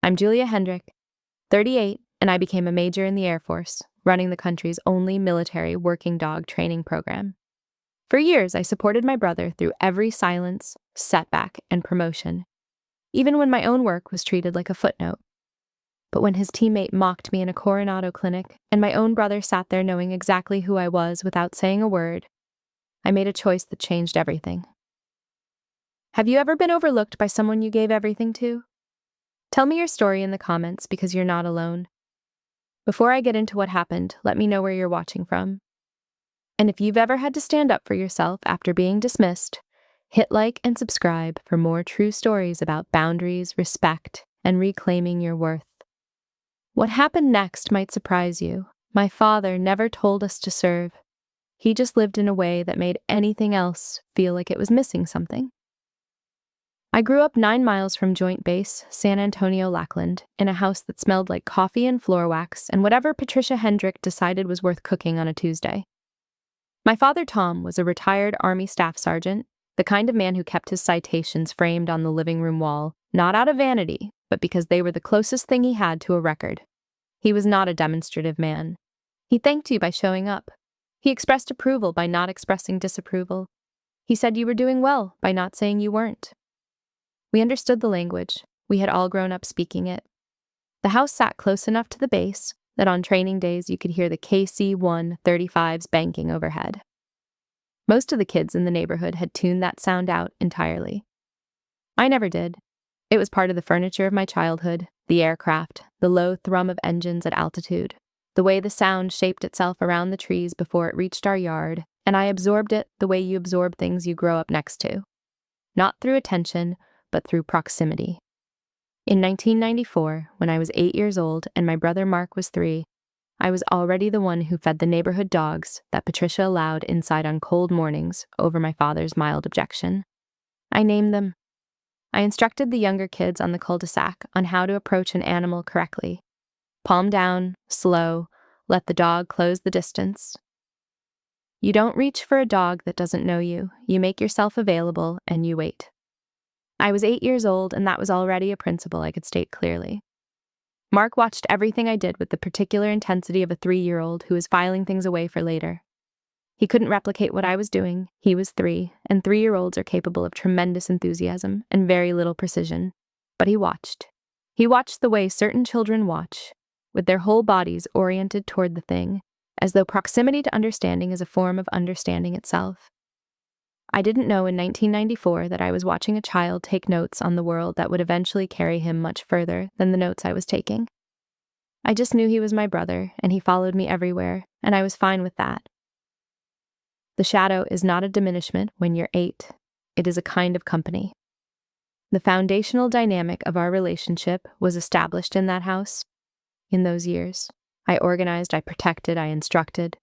I'm Julia Hendrick, 38, and I became a major in the Air Force, running the country's only military working dog training program. For years, I supported my brother through every silence, setback, and promotion, even when my own work was treated like a footnote. But when his teammate mocked me in a Coronado clinic, and my own brother sat there knowing exactly who I was without saying a word, I made a choice that changed everything. Have you ever been overlooked by someone you gave everything to? Tell me your story in the comments because you're not alone. Before I get into what happened, let me know where you're watching from. And if you've ever had to stand up for yourself after being dismissed, hit like and subscribe for more true stories about boundaries, respect, and reclaiming your worth. What happened next might surprise you. My father never told us to serve. He just lived in a way that made anything else feel like it was missing something. I grew up 9 miles from Joint Base, San Antonio, Lackland, in a house that smelled like coffee and floor wax and whatever Patricia Hendrick decided was worth cooking on a Tuesday. My father, Tom, was a retired Army staff sergeant, the kind of man who kept his citations framed on the living room wall, not out of vanity, but because they were the closest thing he had to a record. He was not a demonstrative man. He thanked you by showing up. He expressed approval by not expressing disapproval. He said you were doing well by not saying you weren't. We understood the language. We had all grown up speaking it. The house sat close enough to the base that on training days you could hear the KC-135s banking overhead. Most of the kids in the neighborhood had tuned that sound out entirely. I never did. It was part of the furniture of my childhood, the aircraft, the low thrum of engines at altitude, the way the sound shaped itself around the trees before it reached our yard, and I absorbed it the way you absorb things you grow up next to. Not through attention, but through proximity. In 1994, when I was 8 years old and my brother Mark was 3, I was already the one who fed the neighborhood dogs that Patricia allowed inside on cold mornings over my father's mild objection. I named them. I instructed the younger kids on the cul-de-sac on how to approach an animal correctly. Palm down, slow, let the dog close the distance. You don't reach for a dog that doesn't know you. You make yourself available and you wait. I was 8 years old, and that was already a principle I could state clearly. Mark watched everything I did with the particular intensity of a 3-year-old who was filing things away for later. He couldn't replicate what I was doing. He was 3, and 3-year-olds are capable of tremendous enthusiasm and very little precision. But he watched. He watched the way certain children watch, with their whole bodies oriented toward the thing, as though proximity to understanding is a form of understanding itself. I didn't know in 1994 that I was watching a child take notes on the world that would eventually carry him much further than the notes I was taking. I just knew he was my brother, and he followed me everywhere, and I was fine with that. The shadow is not a diminishment when you're 8. It is a kind of company. The foundational dynamic of our relationship was established in that house. In those years, I organized, I protected, I instructed.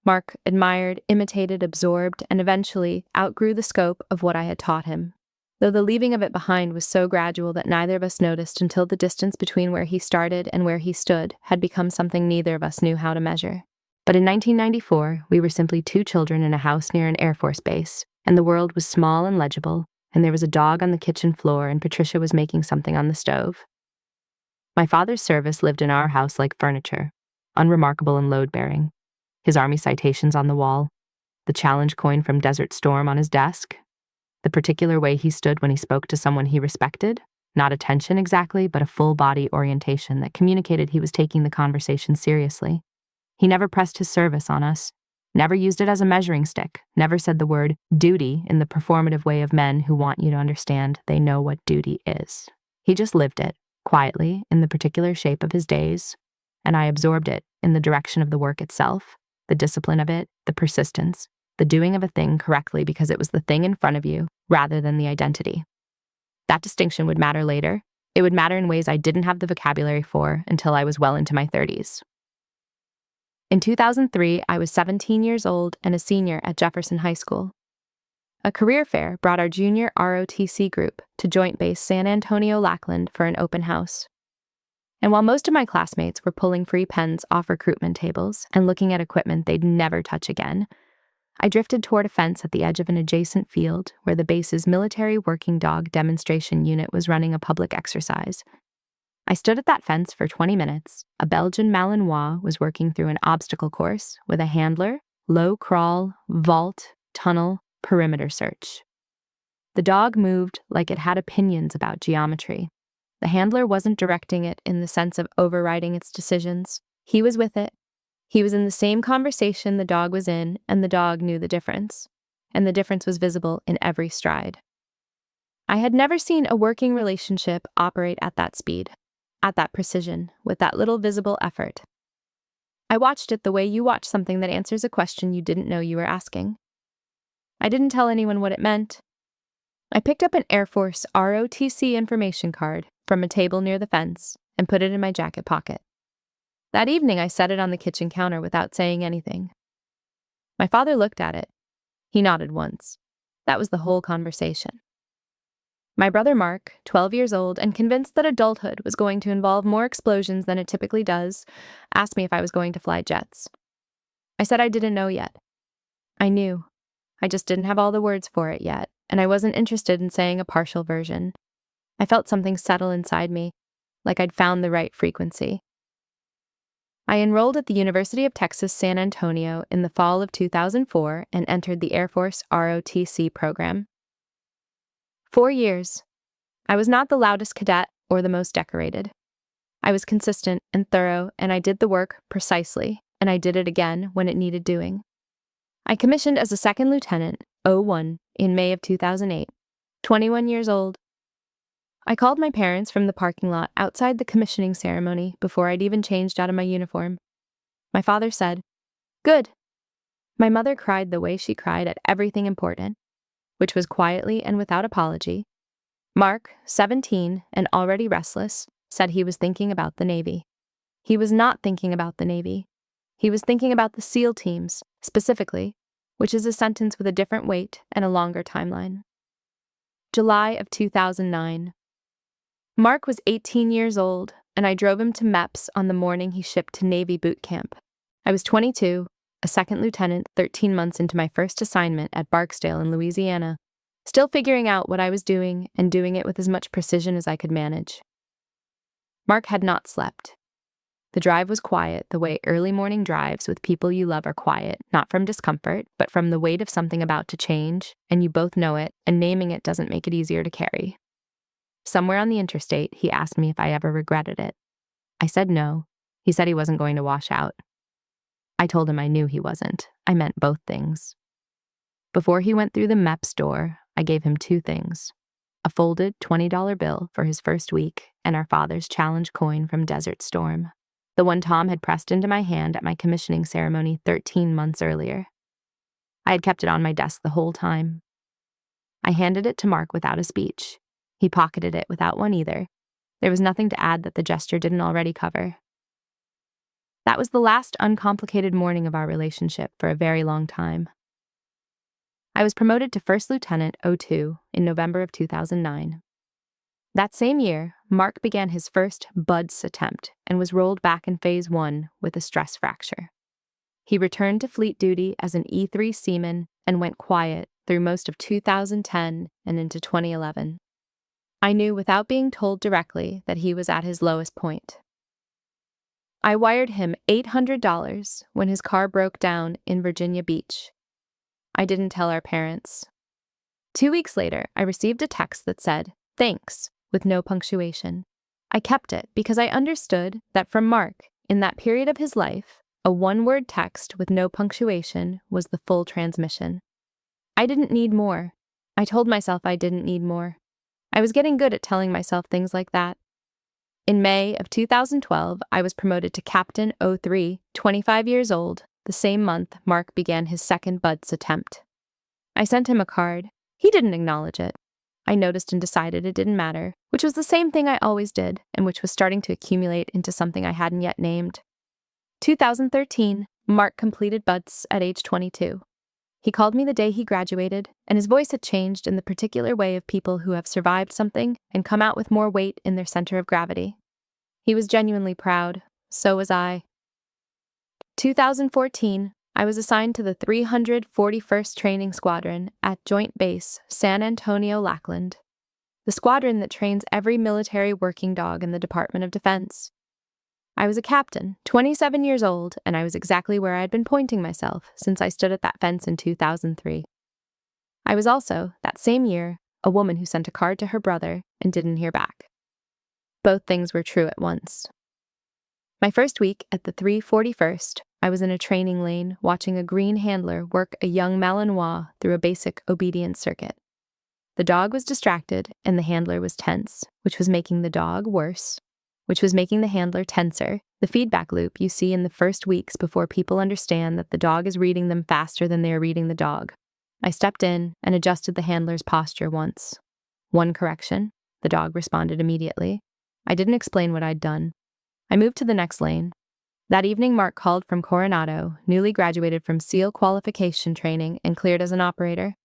Mark admired, imitated, absorbed, and eventually outgrew the scope of what I had taught him, though the leaving of it behind was so gradual that neither of us noticed until the distance between where he started and where he stood had become something neither of us knew how to measure. But in 1994, we were simply 2 children in a house near an Air Force base, and the world was small and legible, and there was a dog on the kitchen floor and Patricia was making something on the stove. My father's service lived in our house like furniture, unremarkable and load-bearing. His Army citations on the wall, the challenge coin from Desert Storm on his desk, the particular way he stood when he spoke to someone he respected, not attention exactly, but a full-body orientation that communicated he was taking the conversation seriously. He never pressed his service on us, never used it as a measuring stick, never said the word duty in the performative way of men who want you to understand they know what duty is. He just lived it, quietly, in the particular shape of his days, and I absorbed it in the direction of the work itself, the discipline of it, the persistence, the doing of a thing correctly because it was the thing in front of you rather than the identity. That distinction would matter later. It would matter in ways I didn't have the vocabulary for until I was well into my 30s. In 2003, I was 17 years old and a senior at Jefferson High School. A career fair brought our junior ROTC group to Joint Base San Antonio, Lackland for an open house. And while most of my classmates were pulling free pens off recruitment tables and looking at equipment they'd never touch again, I drifted toward a fence at the edge of an adjacent field where the base's military working dog demonstration unit was running a public exercise. I stood at that fence for 20 minutes. A Belgian Malinois was working through an obstacle course with a handler, low crawl, vault, tunnel, perimeter search. The dog moved like it had opinions about geometry. The handler wasn't directing it in the sense of overriding its decisions. He was with it. He was in the same conversation the dog was in, and the dog knew the difference. And the difference was visible in every stride. I had never seen a working relationship operate at that speed, at that precision, with that little visible effort. I watched it the way you watch something that answers a question you didn't know you were asking. I didn't tell anyone what it meant. I picked up an Air Force ROTC information card from a table near the fence and put it in my jacket pocket. That evening, I set it on the kitchen counter without saying anything. My father looked at it. He nodded once. That was the whole conversation. My brother Mark, 12 years old and convinced that adulthood was going to involve more explosions than it typically does, asked me if I was going to fly jets. I said I didn't know yet. I knew. I just didn't have all the words for it yet, and I wasn't interested in saying a partial version. I felt something settle inside me, like I'd found the right frequency. I enrolled at the University of Texas San Antonio in the fall of 2004 and entered the Air Force ROTC program. 4 years. I was not the loudest cadet or the most decorated. I was consistent and thorough, and I did the work precisely, and I did it again when it needed doing. I commissioned as a second lieutenant, 01, in May of 2008, 21 years old. I called my parents from the parking lot outside the commissioning ceremony before I'd even changed out of my uniform. My father said, "Good." My mother cried the way she cried at everything important, which was quietly and without apology. Mark, 17 and already restless, said he was thinking about the Navy. He was not thinking about the Navy. He was thinking about the SEAL teams, specifically, which is a sentence with a different weight and a longer timeline. July of 2009. Mark was 18 years old, and I drove him to MEPS on the morning he shipped to Navy boot camp. I was 22, a second lieutenant 13 months into my first assignment at Barksdale in Louisiana, still figuring out what I was doing and doing it with as much precision as I could manage. Mark had not slept. The drive was quiet the way early morning drives with people you love are quiet, not from discomfort, but from the weight of something about to change, and you both know it, and naming it doesn't make it easier to carry. Somewhere on the interstate, he asked me if I ever regretted it. I said no. He said he wasn't going to wash out. I told him I knew he wasn't. I meant both things. Before he went through the MEPS door, I gave him 2 things. A folded $20 bill for his first week and our father's challenge coin from Desert Storm, the one Tom had pressed into my hand at my commissioning ceremony 13 months earlier. I had kept it on my desk the whole time. I handed it to Mark without a speech. He pocketed it without one either. There was nothing to add that the gesture didn't already cover. That was the last uncomplicated morning of our relationship for a very long time. I was promoted to First Lieutenant 02 in November of 2009. That same year, Mark began his first BUDS attempt and was rolled back in Phase 1 with a stress fracture. He returned to fleet duty as an E3 seaman and went quiet through most of 2010 and into 2011. I knew without being told directly that he was at his lowest point. I wired him $800 when his car broke down in Virginia Beach. I didn't tell our parents. 2 weeks later, I received a text that said, "Thanks," with no punctuation. I kept it because I understood that from Mark, in that period of his life, a one-word text with no punctuation was the full transmission. I didn't need more. I told myself I didn't need more. I was getting good at telling myself things like that. In May of 2012, I was promoted to Captain 03, 25 years old, the same month Mark began his second BUDS attempt. I sent him a card. He didn't acknowledge it. I noticed and decided it didn't matter, which was the same thing I always did, and which was starting to accumulate into something I hadn't yet named. 2013, Mark completed BUDS at age 22. He called me the day he graduated, and his voice had changed in the particular way of people who have survived something and come out with more weight in their center of gravity. He was genuinely proud. So was I. 2014, I was assigned to the 341st Training Squadron at Joint Base San Antonio, Lackland. the squadron that trains every military working dog in the Department of Defense. I was a captain, 27 years old, and I was exactly where I had been pointing myself since I stood at that fence in 2003. I was also, that same year, a woman who sent a card to her brother and didn't hear back. Both things were true at once. My first week at the 341st, I was in a training lane watching a green handler work a young Malinois through a basic obedience circuit. The dog was distracted and the handler was tense, which was making the dog worse, which was making the handler tenser, the feedback loop you see in the first weeks before people understand that the dog is reading them faster than they are reading the dog. I stepped in and adjusted the handler's posture once. One correction. The dog responded immediately. I didn't explain what I'd done. I moved to the next lane. That evening, Mark called from Coronado, newly graduated from SEAL qualification training and cleared as an operator.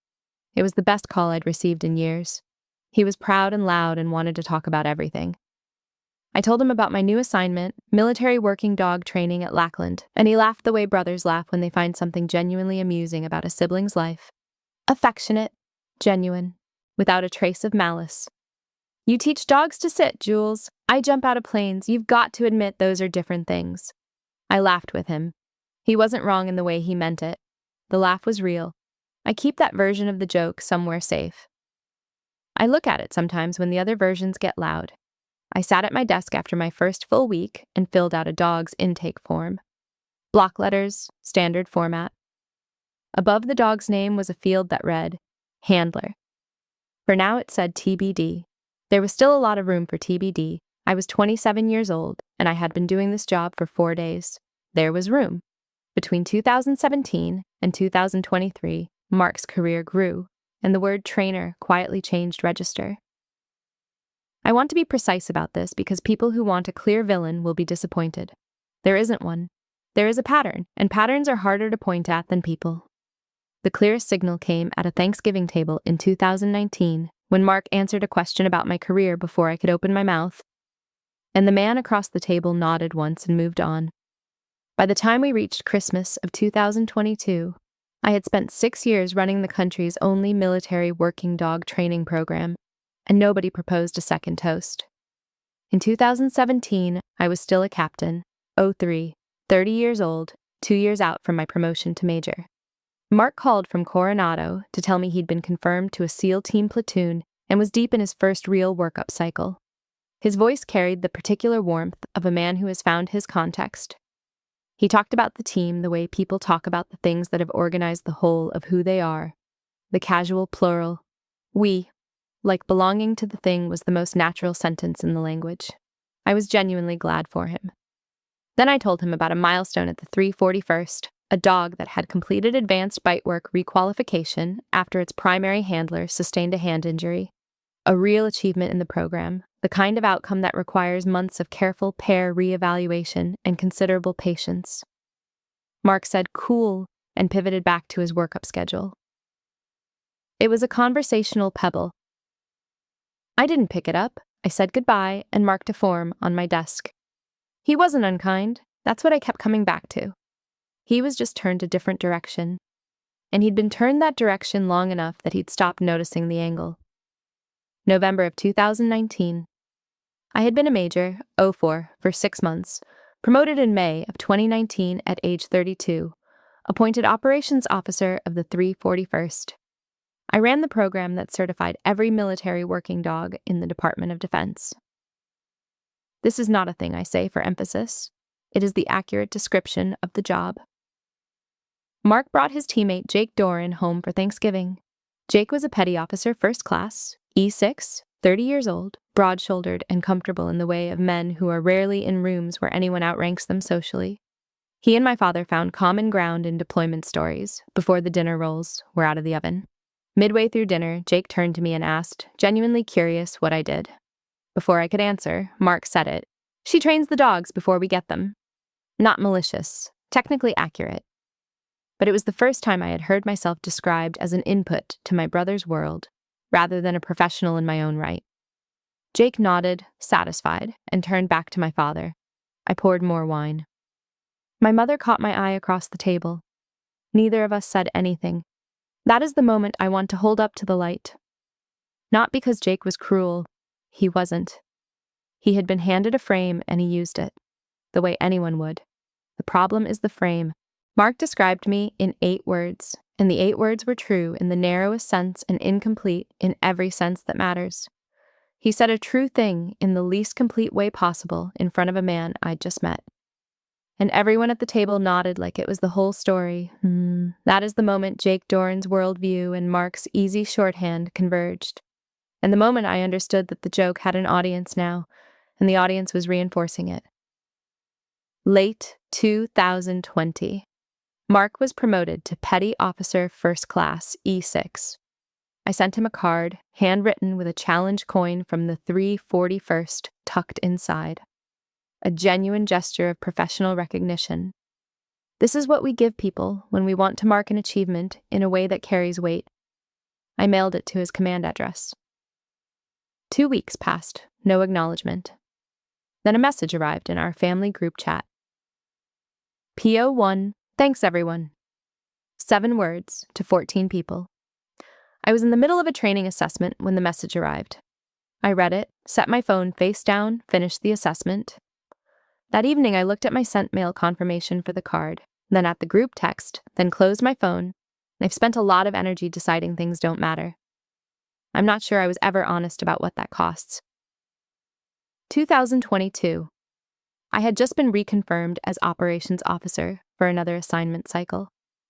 It was the best call I'd received in years. He was proud and loud and wanted to talk about everything. I told him about my new assignment, military working dog training at Lackland, and he laughed the way brothers laugh when they find something genuinely amusing about a sibling's life. Affectionate, genuine, without a trace of malice. You teach dogs to sit, Jules. I jump out of planes. You've got to admit those are different things. I laughed with him. He wasn't wrong in the way he meant it. The laugh was real. I keep that version of the joke somewhere safe. I look at it sometimes when the other versions get loud. I sat at my desk after my first full week and filled out a dog's intake form. Block letters, standard format. Above the dog's name was a field that read, Handler. For now it said TBD. There was still a lot of room for TBD. I was 27 years old, and I had been doing this job for 4 days. There was room. Between 2017 and 2023, Mark's career grew, and the word trainer quietly changed register. I want to be precise about this because people who want a clear villain will be disappointed. There isn't one. There is a pattern, and patterns are harder to point at than people. The clearest signal came at a Thanksgiving table in 2019 when Mark answered a question about my career before I could open my mouth, and the man across the table nodded once and moved on. By the time we reached Christmas of 2022, I had spent 6 years running the country's only military working dog training program, and nobody proposed a second toast. In 2017, I was still a captain, 03, 30 years old, 2 years out from my promotion to major. Mark called from Coronado to tell me he'd been confirmed to a SEAL team platoon and was deep in his first real workup cycle. His voice carried the particular warmth of a man who has found his context. He talked about the team the way people talk about the things that have organized the whole of who they are. The casual plural, we, like belonging to the thing, was the most natural sentence in the language. I was genuinely glad for him. Then I told him about a milestone at the 341st, a dog that had completed advanced bite work requalification after its primary handler sustained a hand injury. A real achievement in the program, the kind of outcome that requires months of careful pair reevaluation and considerable patience. Mark said cool and pivoted back to his workup schedule. It was a conversational pebble. I didn't pick it up. I said goodbye and marked a form on my desk. He wasn't unkind. That's what I kept coming back to. He was just turned a different direction. And he'd been turned that direction long enough that he'd stopped noticing the angle. November of 2019. I had been a Major, 04, for 6 months, promoted in May of 2019 at age 32, appointed Operations Officer of the 341st. I ran the program that certified every military working dog in the Department of Defense. This is not a thing I say for emphasis. It is the accurate description of the job. Mark brought his teammate Jake Doran home for Thanksgiving. Jake was a petty officer first class, E6, 30 years old, broad-shouldered and comfortable in the way of men who are rarely in rooms where anyone outranks them socially. He and my father found common ground in deployment stories before the dinner rolls were out of the oven. Midway through dinner, Jake turned to me and asked, genuinely curious, what I did. Before I could answer, Mark said it. She trains the dogs before we get them. Not malicious, technically accurate. But it was the first time I had heard myself described as an input to my brother's world, rather than a professional in my own right. Jake nodded, satisfied, and turned back to my father. I poured more wine. My mother caught my eye across the table. Neither of us said anything. That is the moment I want to hold up to the light. Not because Jake was cruel. He wasn't. He had been handed a frame and he used it, the way anyone would. The problem is the frame. Mark described me in 8 words, and the 8 words were true in the narrowest sense and incomplete in every sense that matters. He said a true thing in the least complete way possible in front of a man I'd just met. And everyone at the table nodded like it was the whole story. That is the moment Jake Doran's worldview and Mark's easy shorthand converged. And the moment I understood that the joke had an audience now, and the audience was reinforcing it. Late 2020. Mark was promoted to Petty Officer First Class E6. I sent him a card, handwritten with a challenge coin from the 341st tucked inside. A genuine gesture of professional recognition. This is what we give people when we want to mark an achievement in a way that carries weight. I mailed it to his command address. 2 weeks passed, no acknowledgement. Then a message arrived in our family group chat. PO1, thanks everyone. 7 words to 14 people. I was in the middle of a training assessment when the message arrived. I read it, set my phone face down, finished the assessment. That evening I looked at my sent mail confirmation for the card, then at the group text, then closed my phone. I've spent a lot of energy deciding things don't matter. I'm not sure I was ever honest about what that costs. 2022. I had just been reconfirmed as operations officer for another assignment cycle.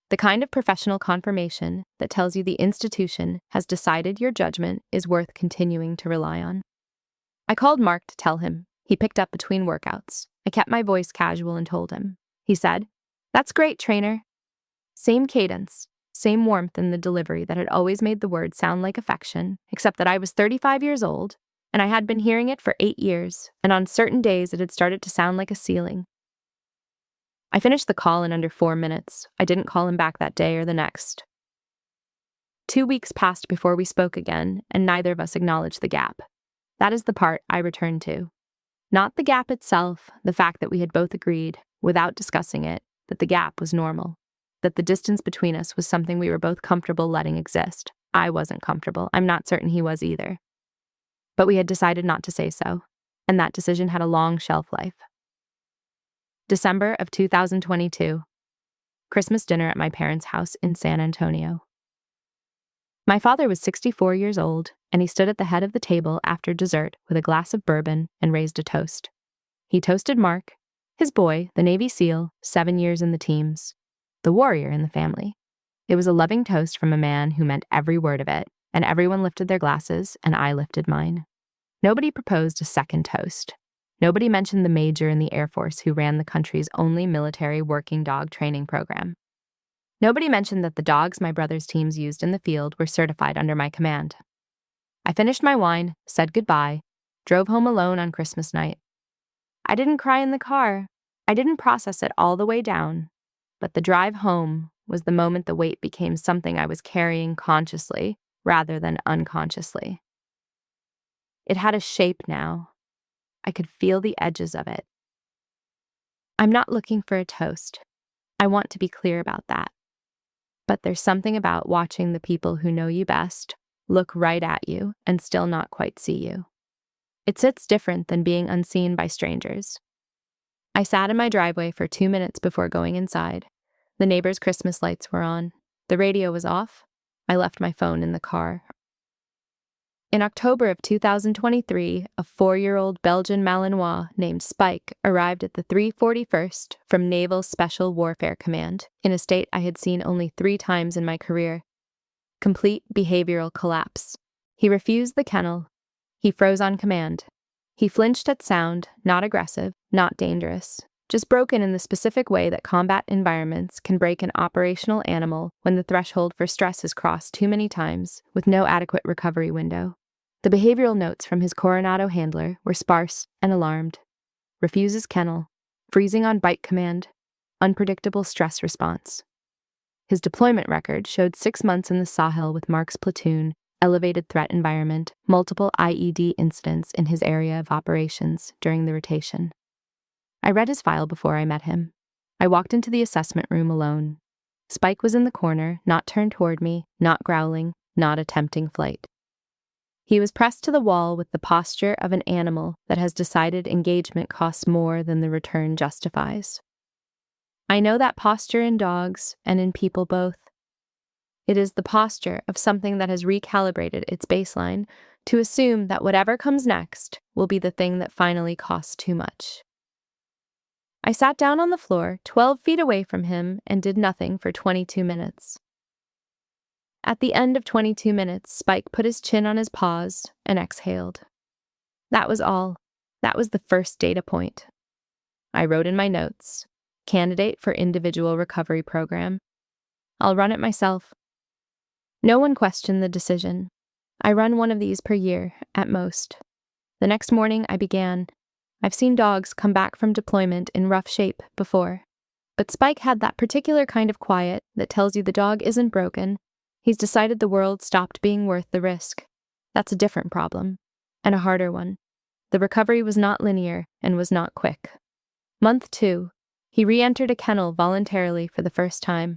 The kind of professional confirmation that tells you the institution has decided your judgment is worth continuing to rely on. I called Mark to tell him. He picked up between workouts. I kept my voice casual and told him. He said, "That's great, trainer." Same cadence, same warmth in the delivery that had always made the word sound like affection, except that I was 35 years old, and I had been hearing it for 8 years, and on certain days it had started to sound like a ceiling. I finished the call in under 4 minutes. I didn't call him back that day or the next. 2 weeks passed before we spoke again, and neither of us acknowledged the gap. That is the part I returned to. Not the gap itself, the fact that we had both agreed, without discussing it, that the gap was normal, that the distance between us was something we were both comfortable letting exist. I wasn't comfortable. I'm not certain he was either. But we had decided not to say so, and that decision had a long shelf life. December of 2022. Christmas dinner at my parents' house in San Antonio. My father was 64 years old, and he stood at the head of the table after dessert with a glass of bourbon and raised a toast. He toasted Mark, his boy, the Navy SEAL, 7 years in the teams, the warrior in the family. It was a loving toast from a man who meant every word of it, and everyone lifted their glasses, and I lifted mine. Nobody proposed a second toast. Nobody mentioned the major in the Air Force who ran the country's only military working dog training program. Nobody mentioned that the dogs my brother's teams used in the field were certified under my command. I finished my wine, said goodbye, drove home alone on Christmas night. I didn't cry in the car. I didn't process it all the way down. But the drive home was the moment the weight became something I was carrying consciously rather than unconsciously. It had a shape now. I could feel the edges of it. I'm not looking for a toast. I want to be clear about that. But there's something about watching the people who know you best look right at you and still not quite see you. It sits different than being unseen by strangers. I sat in my driveway for 2 minutes before going inside. The neighbors' Christmas lights were on. The radio was off. I left my phone in the car. In October of 2023, a 4-year-old Belgian Malinois named Spike arrived at the 341st from Naval Special Warfare Command, in a state I had seen only 3 times in my career. Complete behavioral collapse. He refused the kennel. He froze on command. He flinched at sound, not aggressive, not dangerous, just broken in the specific way that combat environments can break an operational animal when the threshold for stress is crossed too many times with no adequate recovery window. The behavioral notes from his Coronado handler were sparse and alarmed. Refuses kennel, freezing on bite command, unpredictable stress response. His deployment record showed 6 months in the Sahel with Mark's platoon, elevated threat environment, multiple IED incidents in his area of operations during the rotation. I read his file before I met him. I walked into the assessment room alone. Spike was in the corner, not turned toward me, not growling, not attempting flight. He was pressed to the wall with the posture of an animal that has decided engagement costs more than the return justifies. I know that posture in dogs and in people both. It is the posture of something that has recalibrated its baseline to assume that whatever comes next will be the thing that finally costs too much. I sat down on the floor 12 feet away from him and did nothing for 22 minutes. At the end of 22 minutes, Spike put his chin on his paws and exhaled. That was all. That was the first data point. I wrote in my notes, candidate for individual recovery program. I'll run it myself. No one questioned the decision. I run one of these per year, at most. The next morning I began. I've seen dogs come back from deployment in rough shape before. But Spike had that particular kind of quiet that tells you the dog isn't broken. He's decided the world stopped being worth the risk. That's a different problem, and a harder one. The recovery was not linear and was not quick. Month 2, he re-entered a kennel voluntarily for the first time.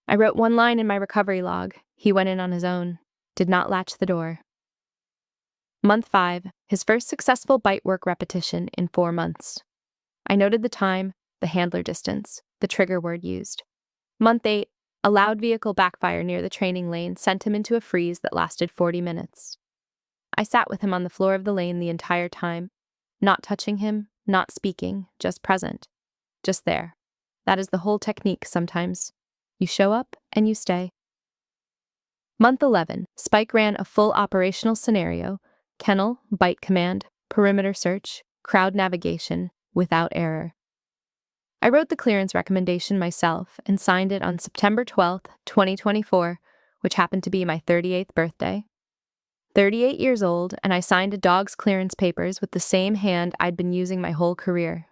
I wrote one line in my recovery log. He went in on his own, did not latch the door. Month 5, his first successful bite work repetition in 4 months. I noted the time, the handler distance, the trigger word used. Month 8, a loud vehicle backfire near the training lane sent him into a freeze that lasted 40 minutes. I sat with him on the floor of the lane the entire time, not touching him, not speaking, just present, just there. That is the whole technique sometimes. You show up and you stay. Month 11, Spike ran a full operational scenario, kennel, bite command, perimeter search, crowd navigation, without error. I wrote the clearance recommendation myself and signed it on September 12, 2024, which happened to be my 38th birthday. 38 years old, and I signed a dog's clearance papers with the same hand I'd been using my whole career.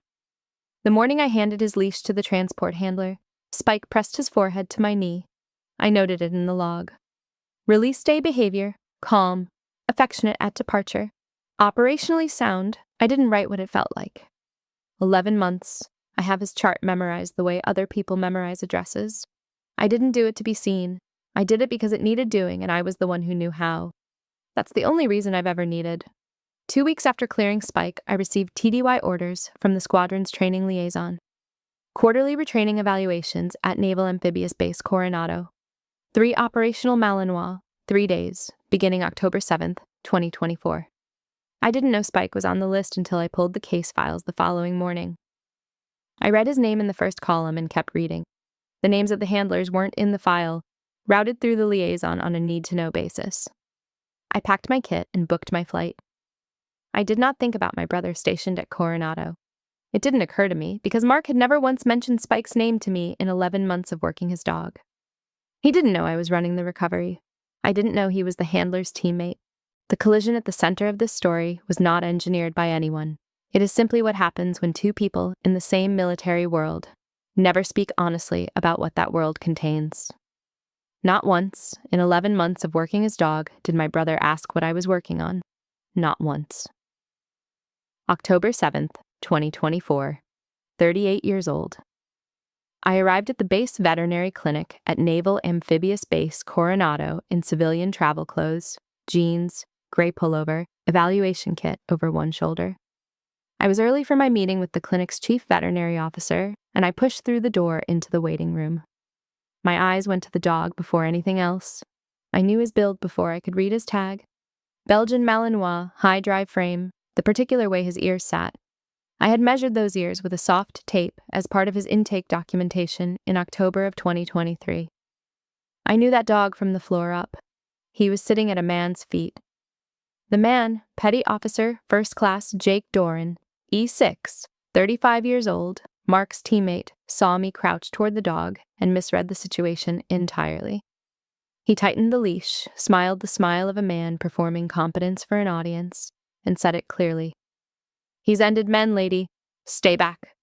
The morning I handed his leash to the transport handler, Spike pressed his forehead to my knee. I noted it in the log. Release day behavior, calm, affectionate at departure. Operationally sound, I didn't write what it felt like. 11 months. I have his chart memorized the way other people memorize addresses. I didn't do it to be seen. I did it because it needed doing and I was the one who knew how. That's the only reason I've ever needed. 2 weeks after clearing Spike, I received TDY orders from the squadron's training liaison. Quarterly retraining evaluations at Naval Amphibious Base Coronado. 3 operational Malinois, 3 days, beginning October 7th, 2024. I didn't know Spike was on the list until I pulled the case files the following morning. I read his name in the first column and kept reading. The names of the handlers weren't in the file, routed through the liaison on a need-to-know basis. I packed my kit and booked my flight. I did not think about my brother stationed at Coronado. It didn't occur to me because Mark had never once mentioned Spike's name to me in 11 months of working his dog. He didn't know I was running the recovery. I didn't know he was the handler's teammate. The collision at the center of this story was not engineered by anyone. It is simply what happens when 2 people in the same military world never speak honestly about what that world contains. Not once, in 11 months of working his dog, did my brother ask what I was working on. Not once. October 7th, 2024, 38 years old. I arrived at the base veterinary clinic at Naval Amphibious Base Coronado in civilian travel clothes, jeans, gray pullover, evaluation kit over one shoulder. I was early for my meeting with the clinic's chief veterinary officer, and I pushed through the door into the waiting room. My eyes went to the dog before anything else. I knew his build before I could read his tag. Belgian Malinois, high drive frame, the particular way his ears sat. I had measured those ears with a soft tape as part of his intake documentation in October of 2023. I knew that dog from the floor up. He was sitting at a man's feet. The man, Petty Officer First Class Jake Doran, E6, 35 years old, Mark's teammate, saw me crouch toward the dog and misread the situation entirely. He tightened the leash, smiled the smile of a man performing competence for an audience, and said it clearly. "He's ended men, lady. Stay back."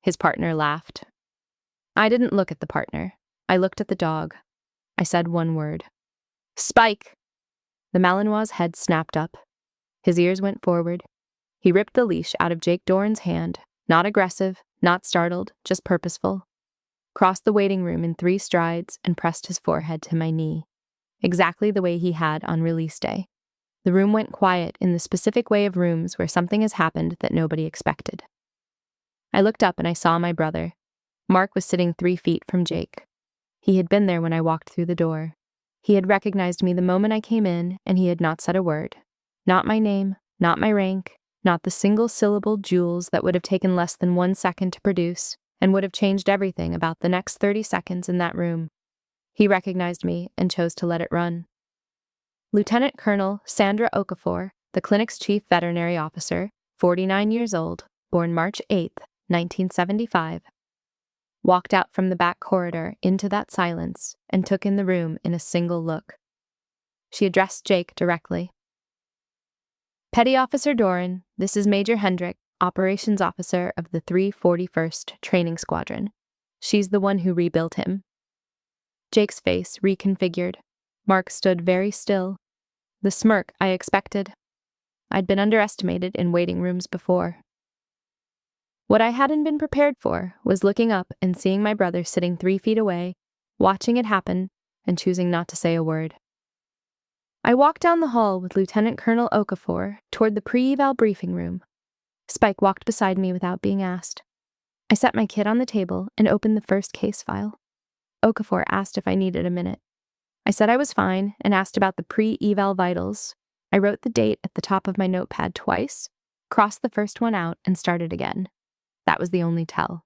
His partner laughed. I didn't look at the partner. I looked at the dog. I said one word. "Spike!" The Malinois' head snapped up. His ears went forward. He ripped the leash out of Jake Doran's hand, not aggressive, not startled, just purposeful. Crossed the waiting room in 3 strides and pressed his forehead to my knee, exactly the way he had on release day. The room went quiet in the specific way of rooms where something has happened that nobody expected. I looked up and I saw my brother. Mark was sitting 3 feet from Jake. He had been there when I walked through the door. He had recognized me the moment I came in, and he had not said a word. Not my name, not my rank, not the single-syllable jewels that would have taken less than 1 second to produce and would have changed everything about the next 30 seconds in that room. He recognized me and chose to let it run. Lieutenant Colonel Sandra Okafor, the clinic's chief veterinary officer, 49 years old, born March 8, 1975, walked out from the back corridor into that silence and took in the room in a single look. She addressed Jake directly. "Petty Officer Doran, this is Major Hendrick, Operations Officer of the 341st Training Squadron. She's the one who rebuilt him." Jake's face reconfigured. Mark stood very still. The smirk I expected. I'd been underestimated in waiting rooms before. What I hadn't been prepared for was looking up and seeing my brother sitting 3 feet away, watching it happen, and choosing not to say a word. I walked down the hall with Lieutenant Colonel Okafor toward the pre-eval briefing room. Spike walked beside me without being asked. I set my kit on the table and opened the first case file. Okafor asked if I needed a minute. I said I was fine and asked about the pre-eval vitals. I wrote the date at the top of my notepad twice, crossed the first one out, and started again. That was the only tell.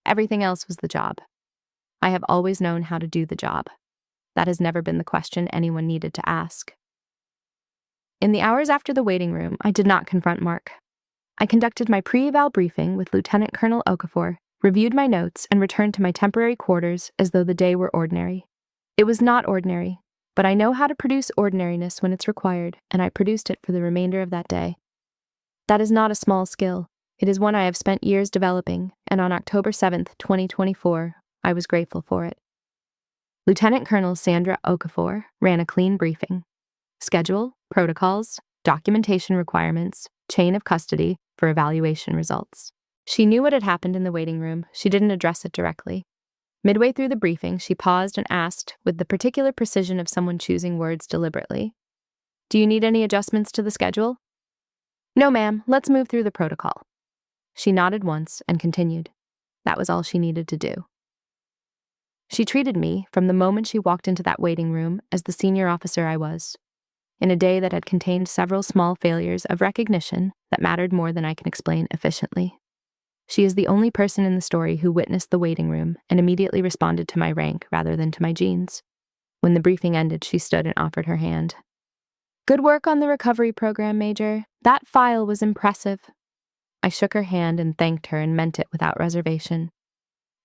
Everything else was the job. I have always known how to do the job. That has never been the question anyone needed to ask. In the hours after the waiting room, I did not confront Mark. I conducted my pre-eval briefing with Lieutenant Colonel Okafor, reviewed my notes, and returned to my temporary quarters as though the day were ordinary. It was not ordinary, but I know how to produce ordinariness when it's required, and I produced it for the remainder of that day. That is not a small skill. It is one I have spent years developing, and on October 7th, 2024, I was grateful for it. Lieutenant Colonel Sandra Okafor ran a clean briefing. Schedule, protocols, documentation requirements, chain of custody for evaluation results. She knew what had happened in the waiting room. She didn't address it directly. Midway through the briefing, she paused and asked, with the particular precision of someone choosing words deliberately, "Do you need any adjustments to the schedule?" "No, ma'am. Let's move through the protocol." She nodded once and continued. That was all she needed to do. She treated me, from the moment she walked into that waiting room, as the senior officer I was. In a day that had contained several small failures of recognition that mattered more than I can explain efficiently. She is the only person in the story who witnessed the waiting room and immediately responded to my rank rather than to my genes. When the briefing ended, she stood and offered her hand. "Good work on the recovery program, Major. That file was impressive." I shook her hand and thanked her and meant it without reservation.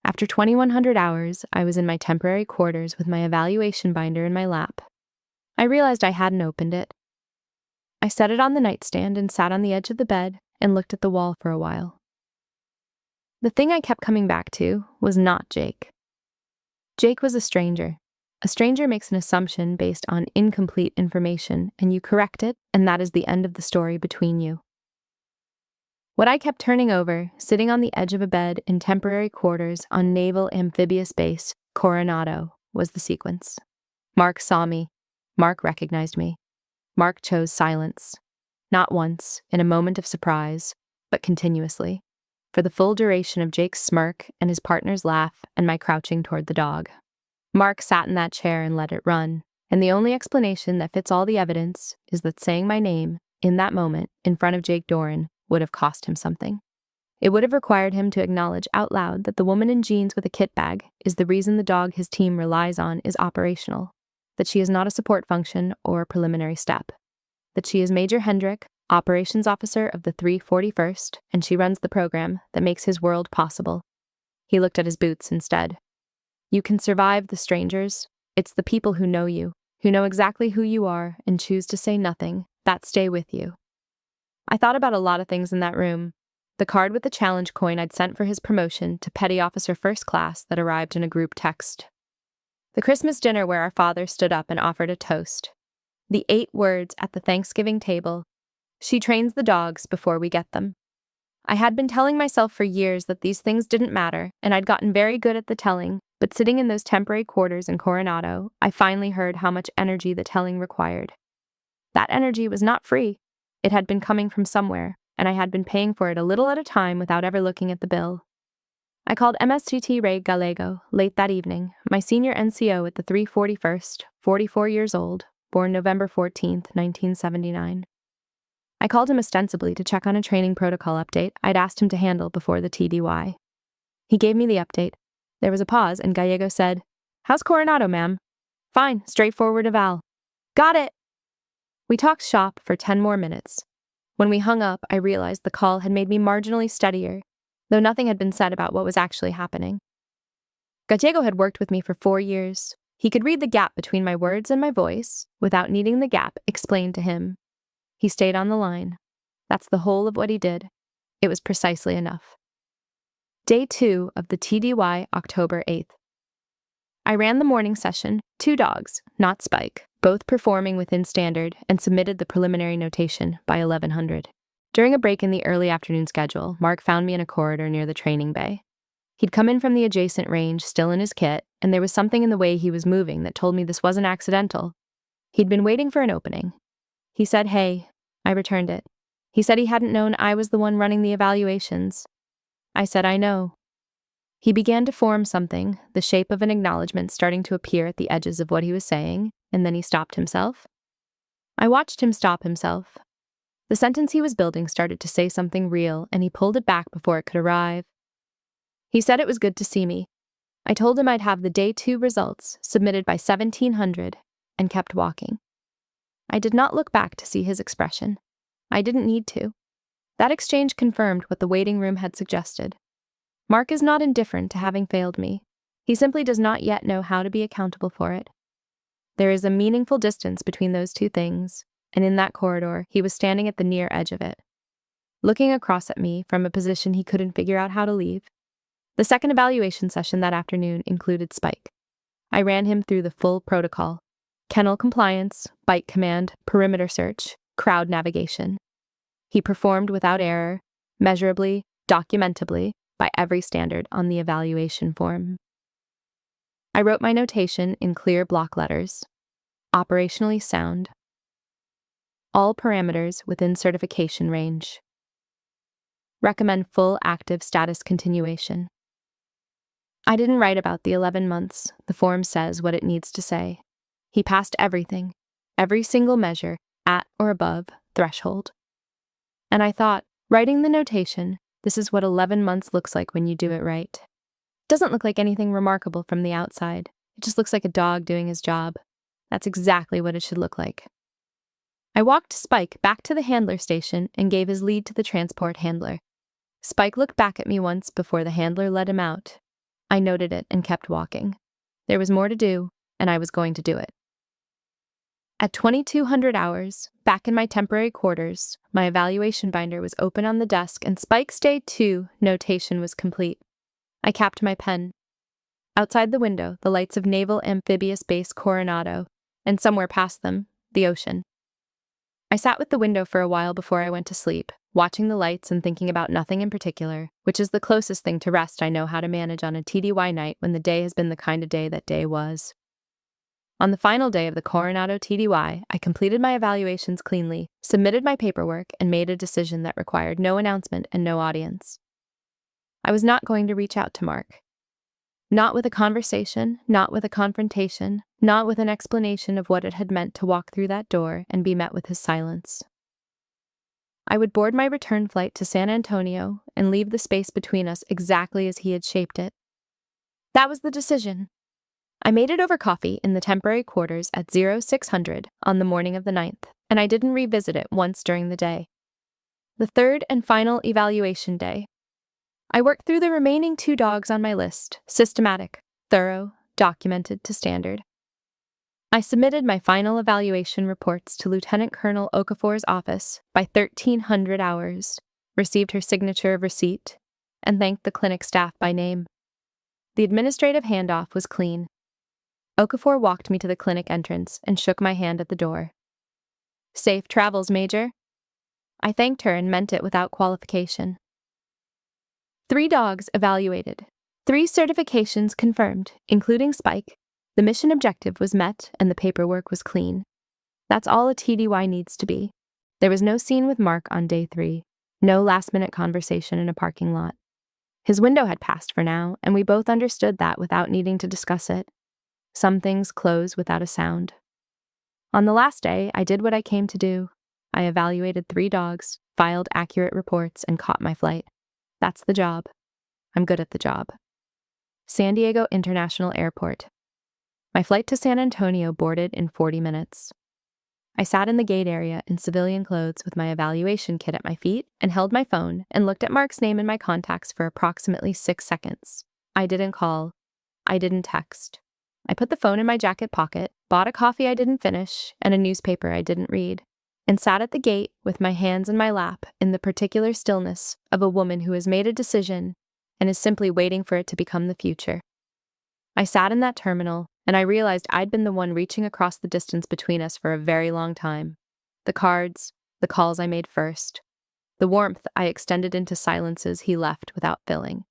After 2,100 hours, I was in my temporary quarters with my evaluation binder in my lap. I realized I hadn't opened it. I set it on the nightstand and sat on the edge of the bed and looked at the wall for a while. The thing I kept coming back to was not Jake. Jake was a stranger. A stranger makes an assumption based on incomplete information, and you correct it, and that is the end of the story between you. What I kept turning over, sitting on the edge of a bed in temporary quarters on Naval Amphibious Base, Coronado, was the sequence. Mark saw me. Mark recognized me. Mark chose silence. Not once, in a moment of surprise, but continuously, for the full duration of Jake's smirk and his partner's laugh and my crouching toward the dog. Mark sat in that chair and let it run, and the only explanation that fits all the evidence is that saying my name, in that moment, in front of Jake Doran, would have cost him something. It would have required him to acknowledge out loud that the woman in jeans with a kit bag is the reason the dog his team relies on is operational, that she is not a support function or a preliminary step, that she is Major Hendrick, Operations Officer of the 341st, and she runs the program that makes his world possible. He looked at his boots instead. You can survive the strangers. It's the people who know you, who know exactly who you are and choose to say nothing, that stay with you. I thought about a lot of things in that room. The card with the challenge coin I'd sent for his promotion to Petty Officer First Class that arrived in a group text. The Christmas dinner where our father stood up and offered a toast. The 8 words at the Thanksgiving table. She trains the dogs before we get them. I had been telling myself for years that these things didn't matter, and I'd gotten very good at the telling, but sitting in those temporary quarters in Coronado, I finally heard how much energy the telling required. That energy was not free. It had been coming from somewhere, and I had been paying for it a little at a time without ever looking at the bill. I called MSTT Ray Gallego late that evening, my senior NCO at the 341st, 44 years old, born November 14, 1979. I called him ostensibly to check on a training protocol update I'd asked him to handle before the TDY. He gave me the update. There was a pause, and Gallego said, "How's Coronado, ma'am?" "Fine, straightforward eval." "Got it!" We talked shop for 10 more minutes. When we hung up, I realized the call had made me marginally steadier, though nothing had been said about what was actually happening. Gallego had worked with me for 4 years. He could read the gap between my words and my voice without needing the gap explained to him. He stayed on the line. That's the whole of what he did. It was precisely enough. Day 2 of the TDY, October 8th. I ran the morning session, 2 dogs, not Spike, both performing within standard, and submitted the preliminary notation by 1100. During a break in the early afternoon schedule, Mark found me in a corridor near the training bay. He'd come in from the adjacent range, still in his kit, and there was something in the way he was moving that told me this wasn't accidental. He'd been waiting for an opening. He said, "Hey." I returned it. He said he hadn't known I was the one running the evaluations. I said, "I know." He began to form something, the shape of an acknowledgement starting to appear at the edges of what he was saying, and then he stopped himself. I watched him stop himself. The sentence he was building started to say something real, and he pulled it back before it could arrive. He said it was good to see me. I told him I'd have the Day 2 results submitted by 1700, and kept walking. I did not look back to see his expression. I didn't need to. That exchange confirmed what the waiting room had suggested. Mark is not indifferent to having failed me. He simply does not yet know how to be accountable for it. There is a meaningful distance between those two things, and in that corridor, he was standing at the near edge of it, looking across at me from a position he couldn't figure out how to leave. The second evaluation session that afternoon included Spike. I ran him through the full protocol: kennel compliance, bite command, perimeter search, crowd navigation. He performed without error, measurably, documentably, by every standard on the evaluation form. I wrote my notation in clear block letters. Operationally sound. All parameters within certification range. Recommend full active status continuation. I didn't write about the 11 months. The form says what it needs to say. He passed everything, every single measure, at or above threshold. And I thought, writing the notation, this is what 11 months looks like when you do it right. It doesn't look like anything remarkable from the outside. It just looks like a dog doing his job. That's exactly what it should look like. I walked Spike back to the handler station and gave his lead to the transport handler. Spike looked back at me once before the handler let him out. I noted it and kept walking. There was more to do, and I was going to do it. At 2200 hours, back in my temporary quarters, my evaluation binder was open on the desk and Spike's Day 2 notation was complete. I capped my pen. Outside the window, the lights of Naval Amphibious Base Coronado, and somewhere past them, the ocean. I sat with the window for a while before I went to sleep, watching the lights and thinking about nothing in particular, which is the closest thing to rest I know how to manage on a TDY night when the day has been the kind of day that day was. On the final day of the Coronado TDY, I completed my evaluations cleanly, submitted my paperwork, and made a decision that required no announcement and no audience. I was not going to reach out to Mark. Not with a conversation, not with a confrontation, not with an explanation of what it had meant to walk through that door and be met with his silence. I would board my return flight to San Antonio and leave the space between us exactly as he had shaped it. That was the decision. I made it over coffee in the temporary quarters at 0600 on the morning of the 9th, and I didn't revisit it once during the day. The third and final evaluation day. I worked through the remaining 2 dogs on my list, systematic, thorough, documented to standard. I submitted my final evaluation reports to Lieutenant Colonel Okafor's office by 1300 hours, received her signature of receipt, and thanked the clinic staff by name. The administrative handoff was clean. Okafor walked me to the clinic entrance and shook my hand at the door. "Safe travels, Major." I thanked her and meant it without qualification. 3 dogs evaluated, 3 certifications confirmed, including Spike. The mission objective was met and the paperwork was clean. That's all a TDY needs to be. There was no scene with Mark on day 3, no last-minute conversation in a parking lot. His window had passed for now, and we both understood that without needing to discuss it. Some things close without a sound. On the last day, I did what I came to do. I evaluated 3 dogs, filed accurate reports, and caught my flight. That's the job. I'm good at the job. San Diego International Airport. My flight to San Antonio boarded in 40 minutes. I sat in the gate area in civilian clothes with my evaluation kit at my feet and held my phone and looked at Mark's name in my contacts for approximately 6 seconds. I didn't call. I didn't text. I put the phone in my jacket pocket, bought a coffee I didn't finish, and a newspaper I didn't read, and sat at the gate with my hands in my lap in the particular stillness of a woman who has made a decision and is simply waiting for it to become the future. I sat in that terminal, and I realized I'd been the one reaching across the distance between us for a very long time. The cards, the calls I made first, the warmth I extended into silences he left without filling,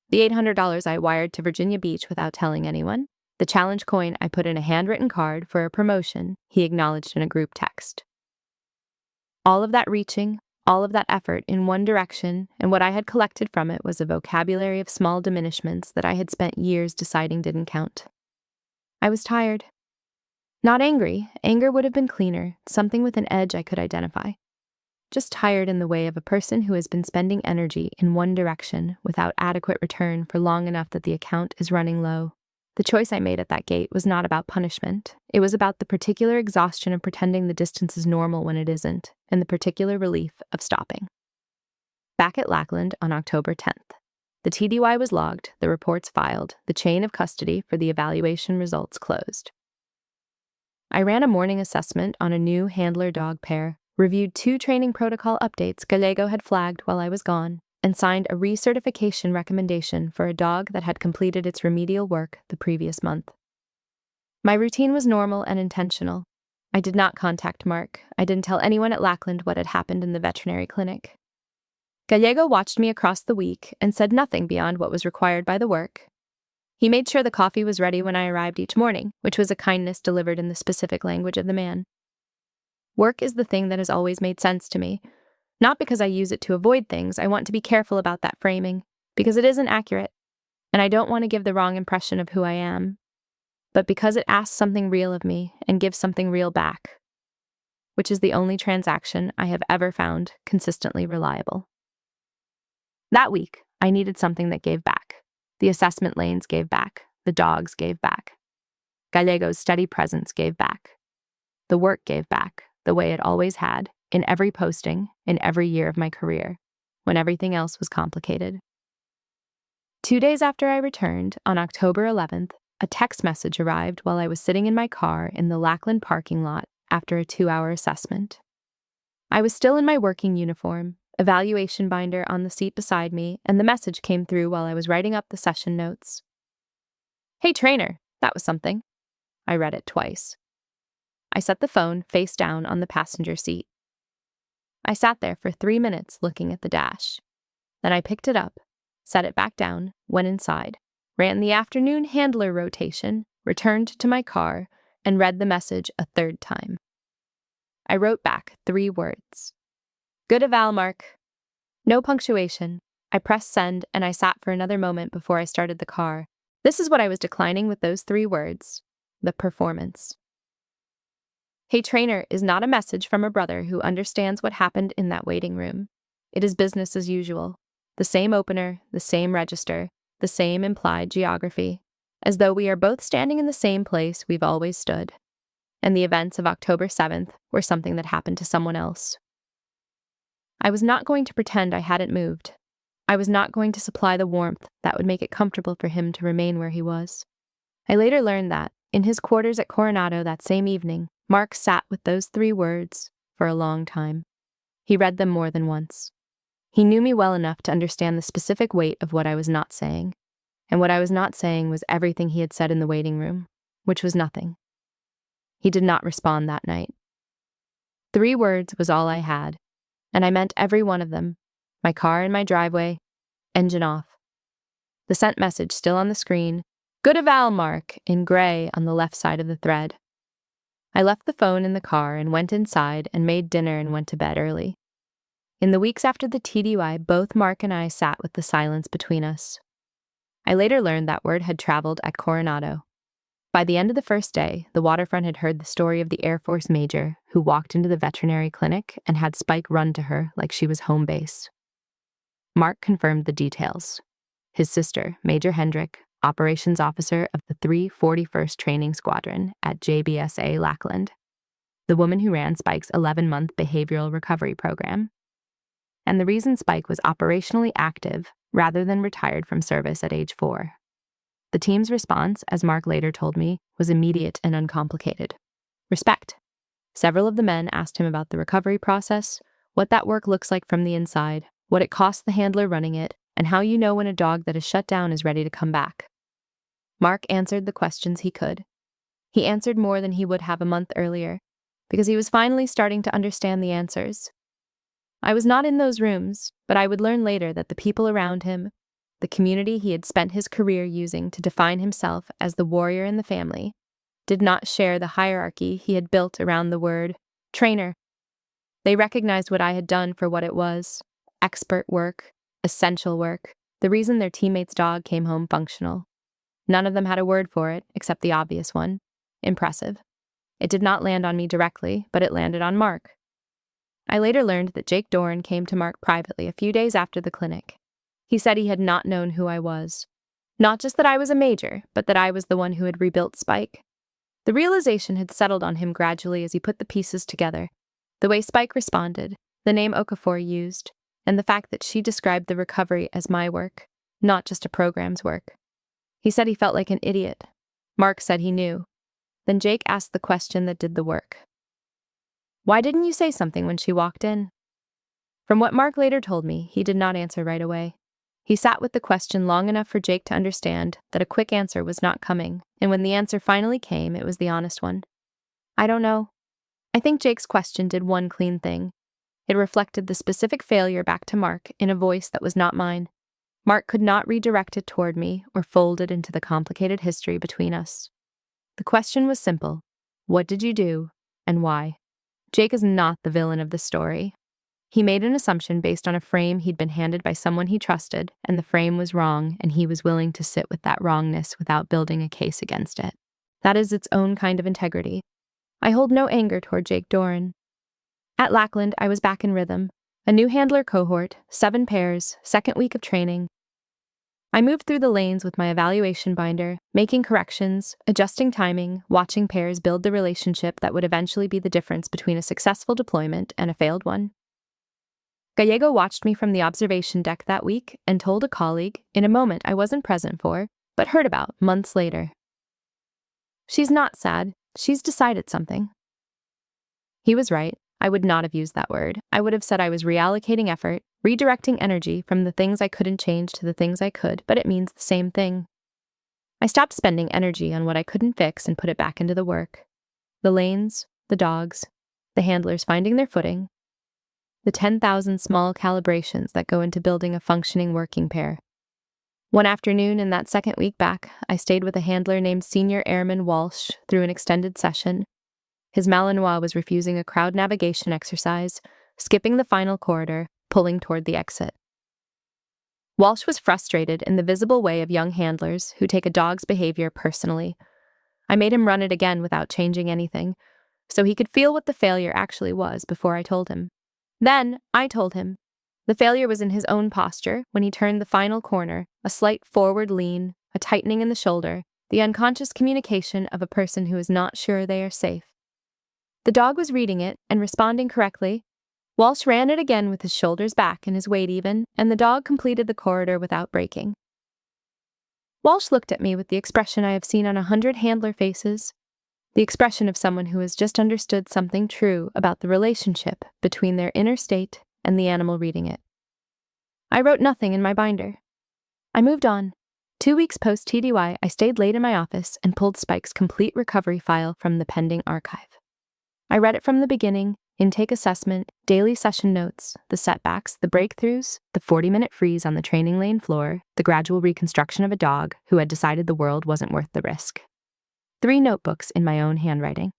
the $800 I wired to Virginia Beach without telling anyone, the challenge coin I put in a handwritten card for a promotion he acknowledged in a group text. All of that reaching, all of that effort in one direction, and what I had collected from it was a vocabulary of small diminishments that I had spent years deciding didn't count. I was tired. Not angry. Anger would have been cleaner, something with an edge I could identify. Just tired in the way of a person who has been spending energy in one direction without adequate return for long enough that the account is running low. The choice I made at that gate was not about punishment. It was about the particular exhaustion of pretending the distance is normal when it isn't, and the particular relief of stopping. Back at Lackland on October 10th. The TDY was logged, the reports filed, the chain of custody for the evaluation results closed. I ran a morning assessment on a new handler dog pair, reviewed 2 training protocol updates Gallego had flagged while I was gone, and signed a recertification recommendation for a dog that had completed its remedial work the previous month. My routine was normal and intentional. I did not contact Mark. I didn't tell anyone at Lackland what had happened in the veterinary clinic. Gallego watched me across the week and said nothing beyond what was required by the work. He made sure the coffee was ready when I arrived each morning, which was a kindness delivered in the specific language of the man. Work is the thing that has always made sense to me. Not because I use it to avoid things, I want to be careful about that framing, because it isn't accurate, and I don't want to give the wrong impression of who I am, but because it asks something real of me and gives something real back, which is the only transaction I have ever found consistently reliable. That week, I needed something that gave back. The assessment lanes gave back. The dogs gave back. Gallego's steady presence gave back. The work gave back, the way it always had, in every posting, in every year of my career, when everything else was complicated. 2 days after I returned, on October 11th, a text message arrived while I was sitting in my car in the Lackland parking lot after a 2-hour assessment. I was still in my working uniform, evaluation binder on the seat beside me, and the message came through while I was writing up the session notes. "Hey, trainer," that was something. I read it twice. I set the phone face down on the passenger seat. I sat there for 3 minutes looking at the dash. Then I picked it up, set it back down, went inside, ran the afternoon handler rotation, returned to my car, and read the message a 3rd time. I wrote back 3 words. "Good eval, Mark." No punctuation. I pressed send and I sat for another moment before I started the car. This is what I was declining with those 3 words. The performance. "Hey, trainer" is not a message from a brother who understands what happened in that waiting room. It is business as usual. The same opener, the same register, the same implied geography, as though we are both standing in the same place we've always stood. And the events of October 7th were something that happened to someone else. I was not going to pretend I hadn't moved. I was not going to supply the warmth that would make it comfortable for him to remain where he was. I later learned that, in his quarters at Coronado that same evening, Mark sat with those 3 words for a long time. He read them more than once. He knew me well enough to understand the specific weight of what I was not saying. And what I was not saying was everything he had said in the waiting room, which was nothing. He did not respond that night. 3 words was all I had, and I meant every one of them. My car in my driveway, engine off. The sent message still on the screen, "Good eval, Mark," in gray on the left side of the thread. I left the phone in the car and went inside and made dinner and went to bed early. In the weeks after the TDY, both Mark and I sat with the silence between us. I later learned that word had traveled at Coronado. By the end of the first day, the waterfront had heard the story of the Air Force major who walked into the veterinary clinic and had Spike run to her like she was home base. Mark confirmed the details. His sister, Major Hendrick, operations officer of the 341st Training Squadron at JBSA Lackland, the woman who ran Spike's 11-month behavioral recovery program. And the reason Spike was operationally active rather than retired from service at age 4. The team's response, as Mark later told me, was immediate and uncomplicated. Respect. Several of the men asked him about the recovery process, what that work looks like from the inside, what it costs the handler running it, and how you know when a dog that is shut down is ready to come back. Mark answered the questions he could. He answered more than he would have a month earlier, because he was finally starting to understand the answers. I was not in those rooms, but I would learn later that the people around him, the community he had spent his career using to define himself as the warrior in the family, did not share the hierarchy he had built around the word trainer. They recognized what I had done for what it was: expert work, essential work, the reason their teammate's dog came home functional. None of them had a word for it, except the obvious one: impressive. It did not land on me directly, but it landed on Mark. I later learned that Jake Doran came to Mark privately a few days after the clinic. He said he had not known who I was. Not just that I was a major, but that I was the one who had rebuilt Spike. The realization had settled on him gradually as he put the pieces together. The way Spike responded, the name Okafor used, and the fact that she described the recovery as my work, not just a program's work. He said he felt like an idiot. Mark said he knew. Then Jake asked the question that did the work. Why didn't you say something when she walked in? From what Mark later told me, he did not answer right away. He sat with the question long enough for Jake to understand that a quick answer was not coming, and when the answer finally came, it was the honest one. I don't know. I think Jake's question did one clean thing. It reflected the specific failure back to Mark in a voice that was not mine. Mark could not redirect it toward me or fold it into the complicated history between us. The question was simple: what did you do, and why? Jake is not the villain of the story. He made an assumption based on a frame he'd been handed by someone he trusted, and the frame was wrong, and he was willing to sit with that wrongness without building a case against it. That is its own kind of integrity. I hold no anger toward Jake Doran. At Lackland, I was back in rhythm. A new handler cohort, 7 pairs, second week of training. I moved through the lanes with my evaluation binder, making corrections, adjusting timing, watching pairs build the relationship that would eventually be the difference between a successful deployment and a failed one. Gallego watched me from the observation deck that week and told a colleague, in a moment I wasn't present for, but heard about months later. She's not sad. She's decided something. He was right. I would not have used that word. I would have said I was reallocating effort, redirecting energy from the things I couldn't change to the things I could, but it means the same thing. I stopped spending energy on what I couldn't fix and put it back into the work. The lanes, the dogs, the handlers finding their footing, the 10,000 small calibrations that go into building a functioning working pair. One afternoon in that second week back, I stayed with a handler named Senior Airman Walsh through an extended session. His Malinois was refusing a crowd navigation exercise, skipping the final corridor, pulling toward the exit. Walsh was frustrated in the visible way of young handlers who take a dog's behavior personally. I made him run it again without changing anything, so he could feel what the failure actually was before I told him. Then I told him. The failure was in his own posture when he turned the final corner, a slight forward lean, a tightening in the shoulder, the unconscious communication of a person who is not sure they are safe. The dog was reading it and responding correctly. Walsh ran it again with his shoulders back and his weight even, and the dog completed the corridor without breaking. Walsh looked at me with the expression I have seen on 100 handler faces, the expression of someone who has just understood something true about the relationship between their inner state and the animal reading it. I wrote nothing in my binder. I moved on. 2 weeks post-TDY, I stayed late in my office and pulled Spike's complete recovery file from the pending archive. I read it from the beginning: intake assessment, daily session notes, the setbacks, the breakthroughs, the 40-minute freeze on the training lane floor, the gradual reconstruction of a dog who had decided the world wasn't worth the risk. 3 notebooks in my own handwriting.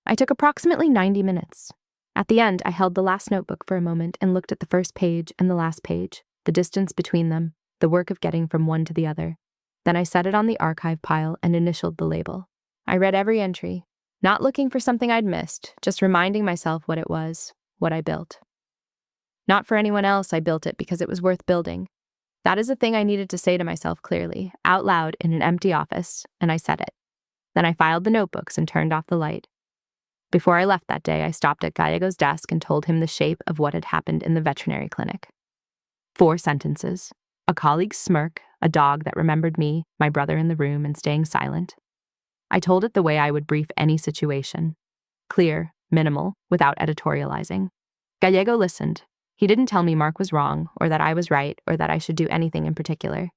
I took approximately 90 minutes. At the end, I held the last notebook for a moment and looked at the first page and the last page, the distance between them, the work of getting from one to the other. Then I set it on the archive pile and initialed the label. I read every entry, not looking for something I'd missed, just reminding myself what it was, what I built. Not for anyone else, I built it because it was worth building. That is a thing I needed to say to myself clearly, out loud in an empty office, and I said it. Then I filed the notebooks and turned off the light. Before I left that day, I stopped at Gallego's desk and told him the shape of what had happened in the veterinary clinic. 4 sentences. A colleague's smirk, a dog that remembered me, my brother in the room, and staying silent. I told it the way I would brief any situation. Clear, minimal, without editorializing. Gallego listened. He didn't tell me Mark was wrong, or that I was right, or that I should do anything in particular.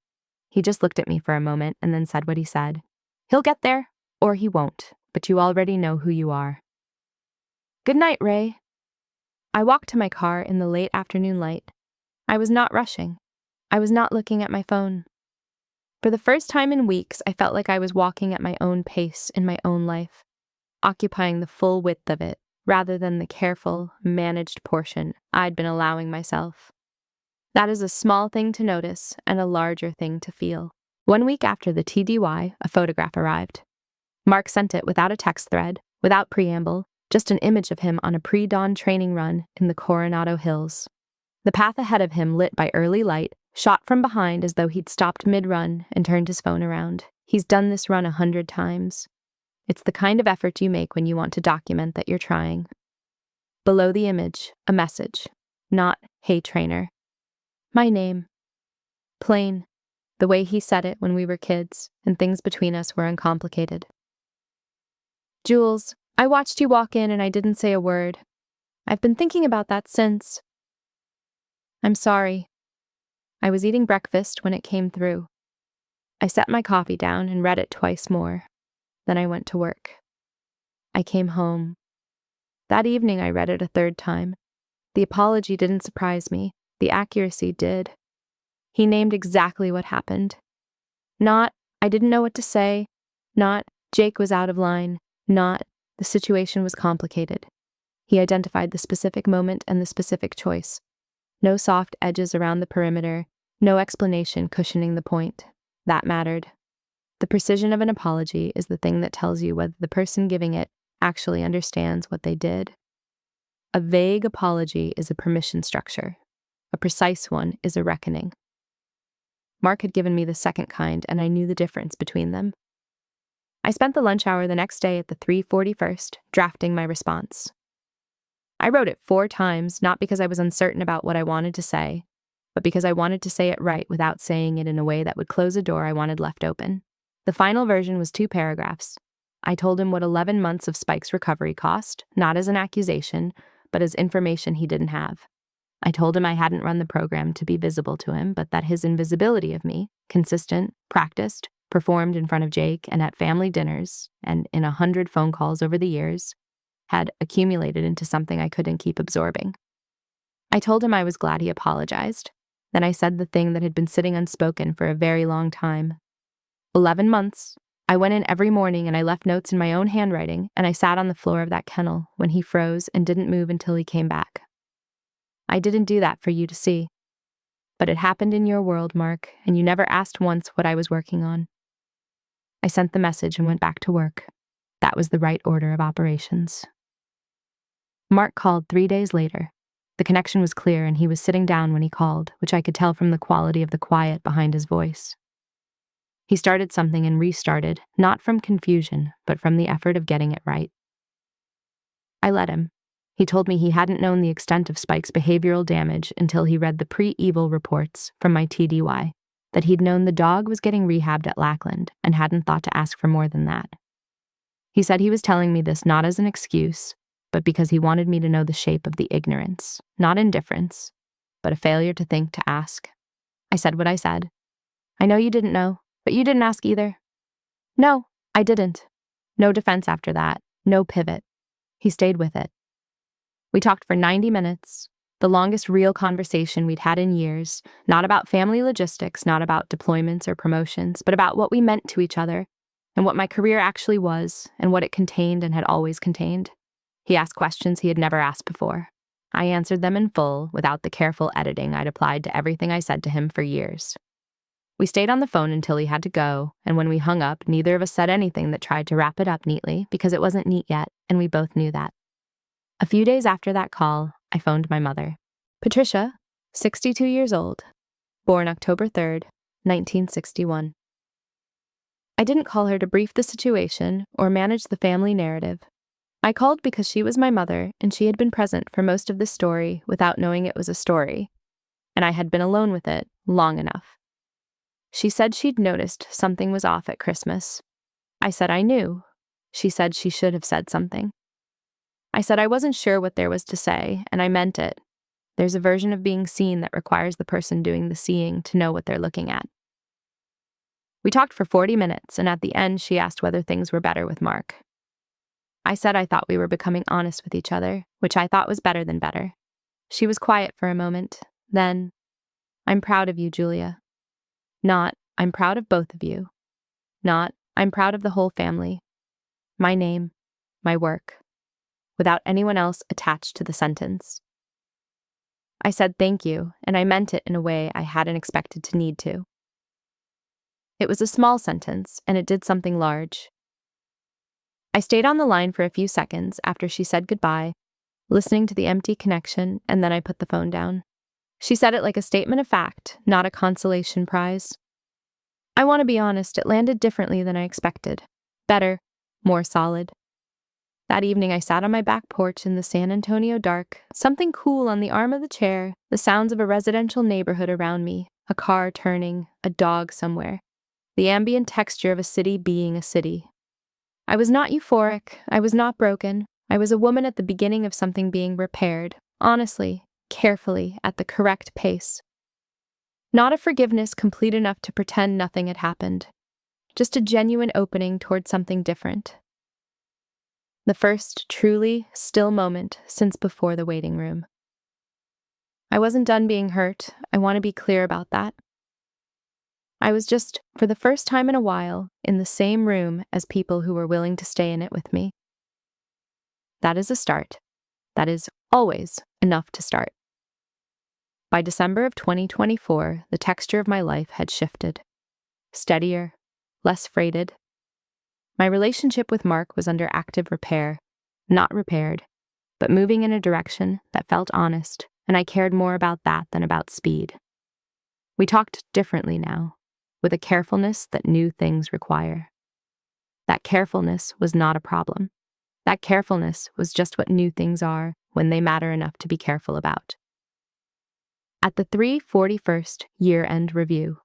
He just looked at me for a moment and then said what he said. He'll get there, or he won't, but you already know who you are. Good night, Ray. I walked to my car in the late afternoon light. I was not rushing. I was not looking at my phone. For the first time in weeks, I felt like I was walking at my own pace in my own life, occupying the full width of it, rather than the careful, managed portion I'd been allowing myself. That is a small thing to notice and a larger thing to feel. 1 week after the TDY, a photograph arrived. Mark sent it without a text thread, without preamble, just an image of him on a pre-dawn training run in the Coronado hills. The path ahead of him lit by early light, shot from behind as though he'd stopped mid-run and turned his phone around. He's done this run 100 times. It's the kind of effort you make when you want to document that you're trying. Below the image, a message. Not, hey trainer. My name. Plain. The way he said it when we were kids, and things between us were uncomplicated. Jules, I watched you walk in and I didn't say a word. I've been thinking about that since. I'm sorry. I was eating breakfast when it came through. I set my coffee down and read it twice more. Then I went to work. I came home. That evening I read it a 3rd time. The apology didn't surprise me. The accuracy did. He named exactly what happened. Not, I didn't know what to say. Not, Jake was out of line. Not, the situation was complicated. He identified the specific moment and the specific choice. No soft edges around the perimeter, no explanation cushioning the point. That mattered. The precision of an apology is the thing that tells you whether the person giving it actually understands what they did. A vague apology is a permission structure. A precise one is a reckoning. Mark had given me the second kind, and I knew the difference between them. I spent the lunch hour the next day at the 341st, drafting my response. I wrote it 4 times, not because I was uncertain about what I wanted to say, but because I wanted to say it right without saying it in a way that would close a door I wanted left open. The final version was 2 paragraphs. I told him what 11 months of Spike's recovery cost, not as an accusation, but as information he didn't have. I told him I hadn't run the program to be visible to him, but that his invisibility of me, consistent, practiced, performed in front of Jake and at family dinners, and in 100 phone calls over the years, had accumulated into something I couldn't keep absorbing. I told him I was glad he apologized. Then I said the thing that had been sitting unspoken for a very long time. 11 months. I went in every morning and I left notes in my own handwriting, and I sat on the floor of that kennel when he froze and didn't move until he came back. I didn't do that for you to see. But it happened in your world, Mark, and you never asked once what I was working on. I sent the message and went back to work. That was the right order of operations. Mark called 3 days later. The connection was clear and he was sitting down when he called, which I could tell from the quality of the quiet behind his voice. He started something and restarted, not from confusion, but from the effort of getting it right. I let him. He told me he hadn't known the extent of Spike's behavioral damage until he read the pre-evil reports from my TDY, that he'd known the dog was getting rehabbed at Lackland and hadn't thought to ask for more than that. He said he was telling me this not as an excuse, but because he wanted me to know the shape of the ignorance, not indifference, but a failure to think to ask. I said what I said. I know you didn't know, but you didn't ask either. No, I didn't. No defense after that, no pivot. He stayed with it. We talked for 90 minutes, the longest real conversation we'd had in years, not about family logistics, not about deployments or promotions, but about what we meant to each other, and what my career actually was, and what it contained and had always contained. He asked questions he had never asked before. I answered them in full, without the careful editing I'd applied to everything I said to him for years. We stayed on the phone until he had to go, and when we hung up, neither of us said anything that tried to wrap it up neatly because it wasn't neat yet, and we both knew that. A few days after that call, I phoned my mother. Patricia, 62 years old, born October 3rd, 1961. I didn't call her to brief the situation or manage the family narrative. I called because she was my mother and she had been present for most of the story without knowing it was a story, and I had been alone with it long enough. She said she'd noticed something was off at Christmas. I said I knew. She said she should have said something. I said I wasn't sure what there was to say, and I meant it. There's a version of being seen that requires the person doing the seeing to know what they're looking at. We talked for 40 minutes, and at the end, she asked whether things were better with Mark. I said I thought we were becoming honest with each other, which I thought was better than better. She was quiet for a moment. Then, I'm proud of you, Julia. Not, I'm proud of both of you. Not, I'm proud of the whole family. My name, my work. Without anyone else attached to the sentence. I said thank you, and I meant it in a way I hadn't expected to need to. It was a small sentence, and it did something large. I stayed on the line for a few seconds after she said goodbye, listening to the empty connection, and then I put the phone down. She said it like a statement of fact, not a consolation prize. I want to be honest, it landed differently than I expected. Better, more solid. That evening I sat on my back porch in the San Antonio dark, something cool on the arm of the chair, the sounds of a residential neighborhood around me, a car turning, a dog somewhere. The ambient texture of a city being a city. I was not euphoric, I was not broken, I was a woman at the beginning of something being repaired, honestly, carefully, at the correct pace. Not a forgiveness complete enough to pretend nothing had happened, just a genuine opening toward something different. The first truly still moment since before the waiting room. I wasn't done being hurt, I want to be clear about that. I was just, for the first time in a while, in the same room as people who were willing to stay in it with me. That is a start. That is always enough to start. By December of 2024, the texture of my life had shifted. Steadier, less freighted. My relationship with Mark was under active repair, not repaired, but moving in a direction that felt honest, and I cared more about that than about speed. We talked differently now, with a carefulness that new things require. That carefulness was not a problem. That carefulness was just what new things are when they matter enough to be careful about. At the 341st year-end review,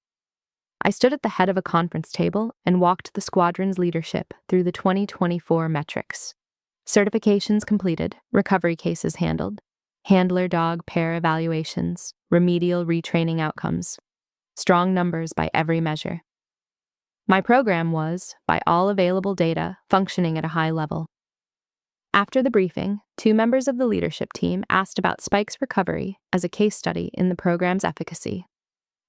I stood at the head of a conference table and walked the squadron's leadership through the 2024 metrics. Certifications completed, recovery cases handled, handler-dog pair evaluations, remedial retraining outcomes. Strong numbers by every measure. My program was, by all available data, functioning at a high level. After the briefing, 2 members of the leadership team asked about Spike's recovery as a case study in the program's efficacy.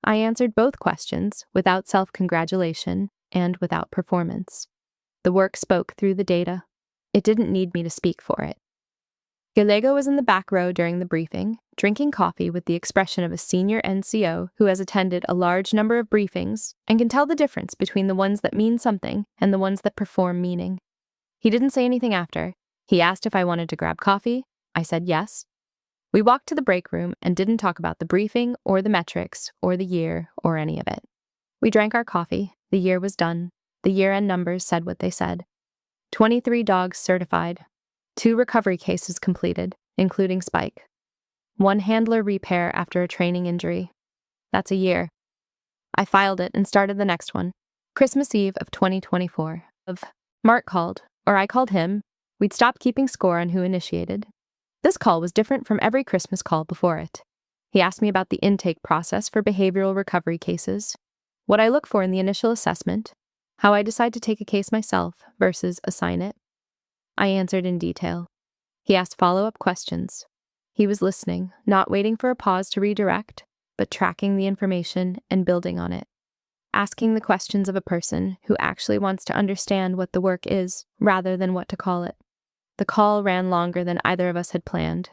I answered both questions without self-congratulation and without performance. The work spoke through the data. It didn't need me to speak for it. Gallego was in the back row during the briefing, drinking coffee with the expression of a senior NCO who has attended a large number of briefings and can tell the difference between the ones that mean something and the ones that perform meaning. He didn't say anything after. He asked if I wanted to grab coffee. I said yes. We walked to the break room and didn't talk about the briefing or the metrics or the year or any of it. We drank our coffee. The year was done. The year-end numbers said what they said. 23 dogs certified. 2 recovery cases completed, including Spike. 1 handler repair after a training injury. That's a year. I filed it and started the next one. Christmas Eve of 2024. Mark called, or I called him. We'd stopped keeping score on who initiated. This call was different from every Christmas call before it. He asked me about the intake process for behavioral recovery cases, what I look for in the initial assessment, how I decide to take a case myself versus assign it. I answered in detail. He asked follow-up questions. He was listening, not waiting for a pause to redirect, but tracking the information and building on it. Asking the questions of a person who actually wants to understand what the work is rather than what to call it. The call ran longer than either of us had planned.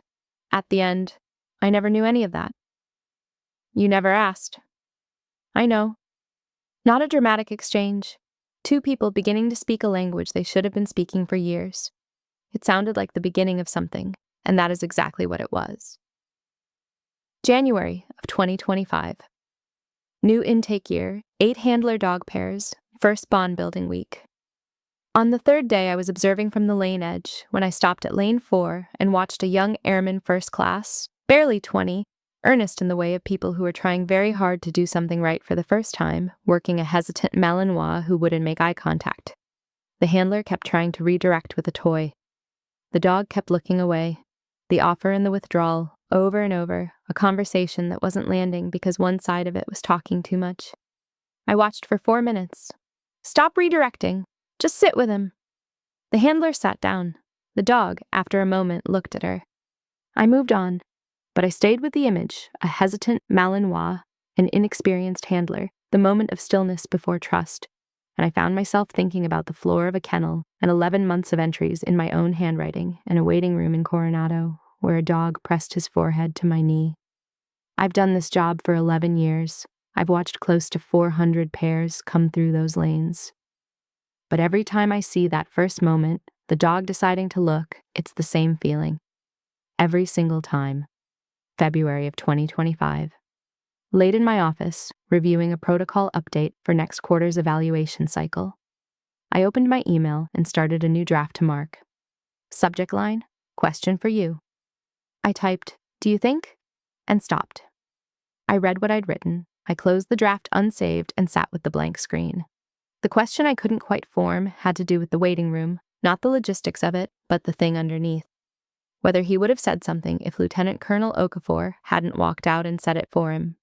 At the end, I never knew any of that. You never asked. I know. Not a dramatic exchange. Two people beginning to speak a language they should have been speaking for years. It sounded like the beginning of something, and that is exactly what it was. January of 2025. New intake year, 8 handler dog pairs, first bond building week. On the third day, I was observing from the lane edge when I stopped at lane 4 and watched a young airman first class, barely 20, earnest in the way of people who were trying very hard to do something right for the first time, working a hesitant Malinois who wouldn't make eye contact. The handler kept trying to redirect with a toy. The dog kept looking away. The offer and the withdrawal, over and over, a conversation that wasn't landing because one side of it was talking too much. I watched for 4 minutes. Stop redirecting. Just sit with him. The handler sat down. The dog, after a moment, looked at her. I moved on, but I stayed with the image, a hesitant Malinois, an inexperienced handler, the moment of stillness before trust, and I found myself thinking about the floor of a kennel and 11 months of entries in my own handwriting and a waiting room in Coronado, where a dog pressed his forehead to my knee. I've done this job for 11 years. I've watched close to 400 pairs come through those lanes. But every time I see that first moment, the dog deciding to look, it's the same feeling. Every single time. February of 2025. Late in my office, reviewing a protocol update for next quarter's evaluation cycle. I opened my email and started a new draft to mark. Subject line, question for you. I typed, do you think? And stopped. I read what I'd written. I closed the draft unsaved and sat with the blank screen. The question I couldn't quite form had to do with the waiting room, not the logistics of it, but the thing underneath. Whether he would have said something if Lieutenant Colonel Okafor hadn't walked out and said it for him.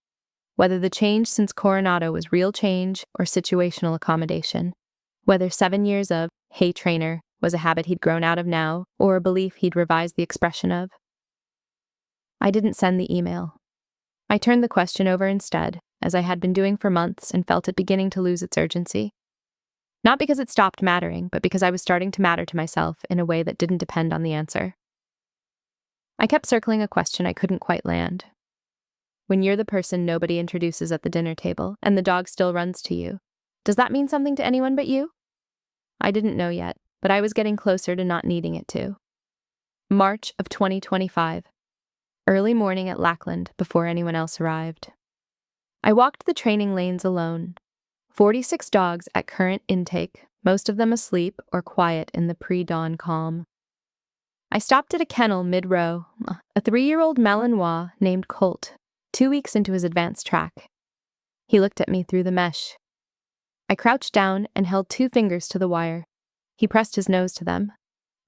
Whether the change since Coronado was real change or situational accommodation. Whether 7 years of, hey trainer, was a habit he'd grown out of now, or a belief he'd revised the expression of. I didn't send the email. I turned the question over instead, as I had been doing for months and felt it beginning to lose its urgency. Not because it stopped mattering, but because I was starting to matter to myself in a way that didn't depend on the answer. I kept circling a question I couldn't quite land. When you're the person nobody introduces at the dinner table, and the dog still runs to you, does that mean something to anyone but you? I didn't know yet, but I was getting closer to not needing it to. March of 2025. Early morning at Lackland before anyone else arrived. I walked the training lanes alone. 46 dogs at current intake, most of them asleep or quiet in the pre-dawn calm. I stopped at a kennel mid-row, a 3-year-old Malinois named Colt, 2 weeks into his advanced track. He looked at me through the mesh. I crouched down and held 2 fingers to the wire. He pressed his nose to them.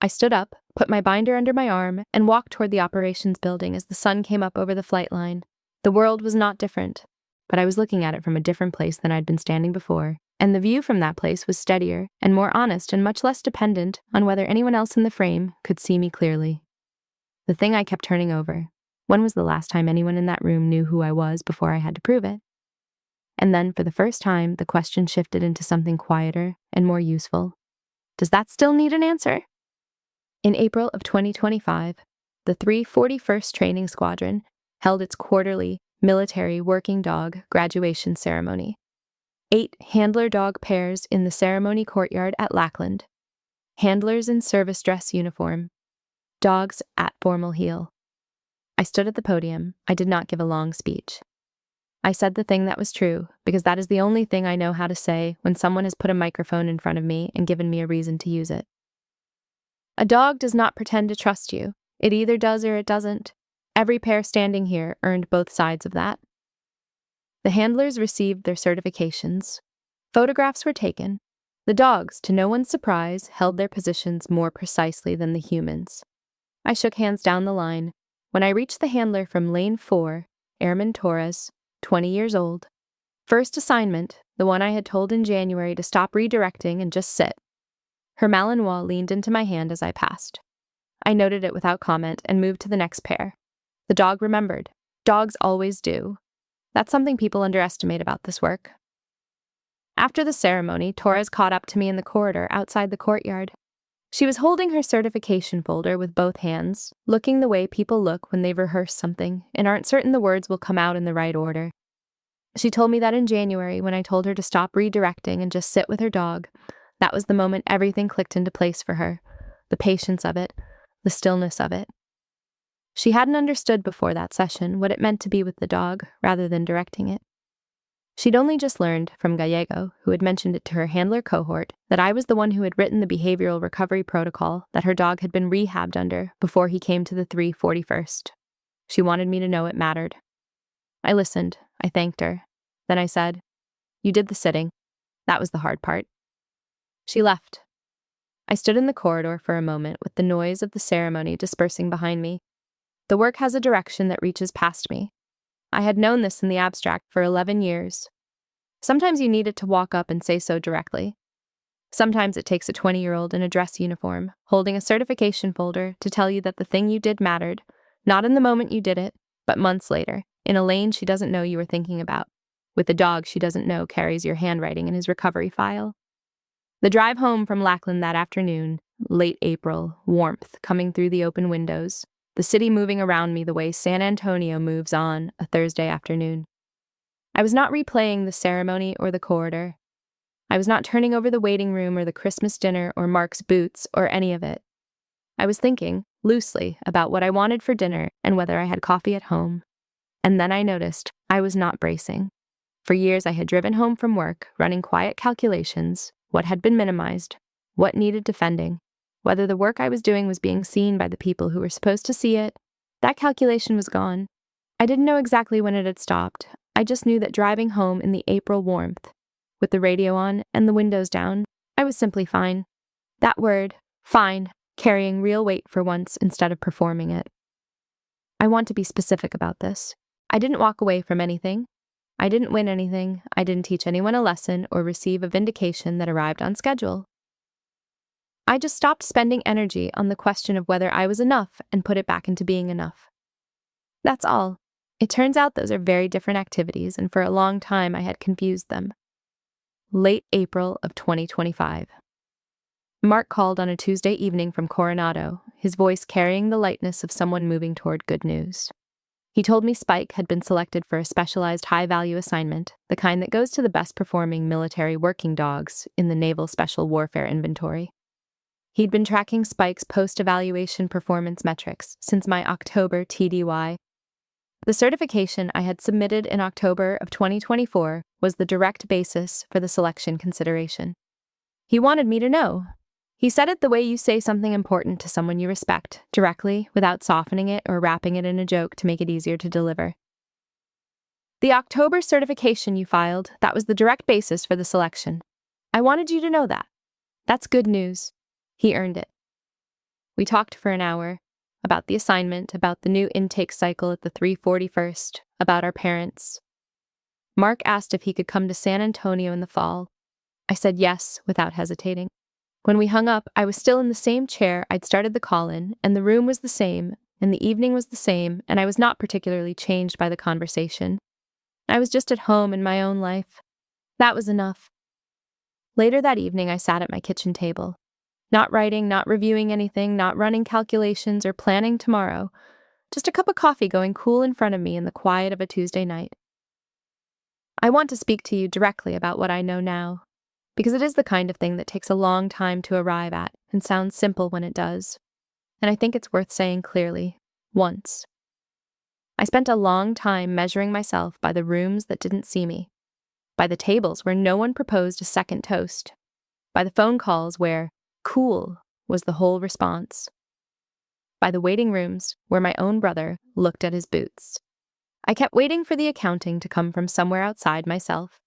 I stood up, put my binder under my arm, and walked toward the operations building as the sun came up over the flight line. The world was not different, but I was looking at it from a different place than I'd been standing before, and the view from that place was steadier and more honest and much less dependent on whether anyone else in the frame could see me clearly. The thing I kept turning over, when was the last time anyone in that room knew who I was before I had to prove it? And then, for the first time, the question shifted into something quieter and more useful. Does that still need an answer? In April of 2025, the 341st Training Squadron held its quarterly military working dog graduation ceremony. 8 handler dog pairs in the ceremony courtyard at Lackland. Handlers in service dress uniform. Dogs at formal heel. I stood at the podium. I did not give a long speech. I said the thing that was true, because that is the only thing I know how to say when someone has put a microphone in front of me and given me a reason to use it. A dog does not pretend to trust you. It either does or it doesn't. Every pair standing here earned both sides of that. The handlers received their certifications. Photographs were taken. The dogs, to no one's surprise, held their positions more precisely than the humans. I shook hands down the line. When I reached the handler from lane 4, Airman Torres, 20 years old. First assignment, the one I had told in January to stop redirecting and just sit. Her Malinois leaned into my hand as I passed. I noted it without comment and moved to the next pair. The dog remembered. Dogs always do. That's something people underestimate about this work. After the ceremony, Torres caught up to me in the corridor outside the courtyard. She was holding her certification folder with both hands, looking the way people look when they've rehearsed something and aren't certain the words will come out in the right order. She told me that in January, when I told her to stop redirecting and just sit with her dog, that was the moment everything clicked into place for her. The patience of it, the stillness of it. She hadn't understood before that session what it meant to be with the dog rather than directing it. She'd only just learned from Gallego, who had mentioned it to her handler cohort, that I was the one who had written the behavioral recovery protocol that her dog had been rehabbed under before he came to the 341st. She wanted me to know it mattered. I listened. I thanked her. Then I said, "You did the sitting. That was the hard part." She left. I stood in the corridor for a moment with the noise of the ceremony dispersing behind me. The work has a direction that reaches past me. I had known this in the abstract for 11 years. Sometimes you need it to walk up and say so directly. Sometimes it takes a 20-year-old in a dress uniform, holding a certification folder to tell you that the thing you did mattered, not in the moment you did it, but months later, in a lane she doesn't know you were thinking about, with a dog she doesn't know carries your handwriting in his recovery file. The drive home from Lackland that afternoon, late April, warmth coming through the open windows, the city moving around me the way San Antonio moves on a Thursday afternoon. I was not replaying the ceremony or the corridor. I was not turning over the waiting room or the Christmas dinner or Mark's boots or any of it. I was thinking, loosely, about what I wanted for dinner and whether I had coffee at home. And then I noticed I was not bracing. For years I had driven home from work, running quiet calculations, what had been minimized, what needed defending, whether the work I was doing was being seen by the people who were supposed to see it. That calculation was gone. I didn't know exactly when it had stopped. I just knew that driving home in the April warmth, with the radio on and the windows down, I was simply fine. That word, fine, carrying real weight for once instead of performing it. I want to be specific about this. I didn't walk away from anything. I didn't win anything. I didn't teach anyone a lesson or receive a vindication that arrived on schedule. I just stopped spending energy on the question of whether I was enough and put it back into being enough. That's all. It turns out those are very different activities, and for a long time I had confused them. Late April of 2025. Mark called on a Tuesday evening from Coronado, his voice carrying the lightness of someone moving toward good news. He told me Spike had been selected for a specialized high-value assignment, the kind that goes to the best-performing military working dogs in the Naval Special Warfare Inventory. He'd been tracking Spike's post-evaluation performance metrics since my October TDY. The certification I had submitted in October of 2024 was the direct basis for the selection consideration. He wanted me to know. He said it the way you say something important to someone you respect, directly, without softening it or wrapping it in a joke to make it easier to deliver. The October certification you filed, that was the direct basis for the selection. I wanted you to know that. That's good news. He earned it. We talked for an hour, about the assignment, about the new intake cycle at the 341st, about our parents. Mark asked if he could come to San Antonio in the fall. I said yes, without hesitating. When we hung up, I was still in the same chair I'd started the call in, and the room was the same, and the evening was the same, and I was not particularly changed by the conversation. I was just at home in my own life. That was enough. Later that evening, I sat at my kitchen table. Not writing, not reviewing anything, not running calculations or planning tomorrow. Just a cup of coffee going cool in front of me in the quiet of a Tuesday night. I want to speak to you directly about what I know now, because it is the kind of thing that takes a long time to arrive at and sounds simple when it does. And I think it's worth saying clearly, once. I spent a long time measuring myself by the rooms that didn't see me, by the tables where no one proposed a second toast, by the phone calls where cool was the whole response, by the waiting rooms where my own brother looked at his boots. I kept waiting for the accounting to come from somewhere outside myself,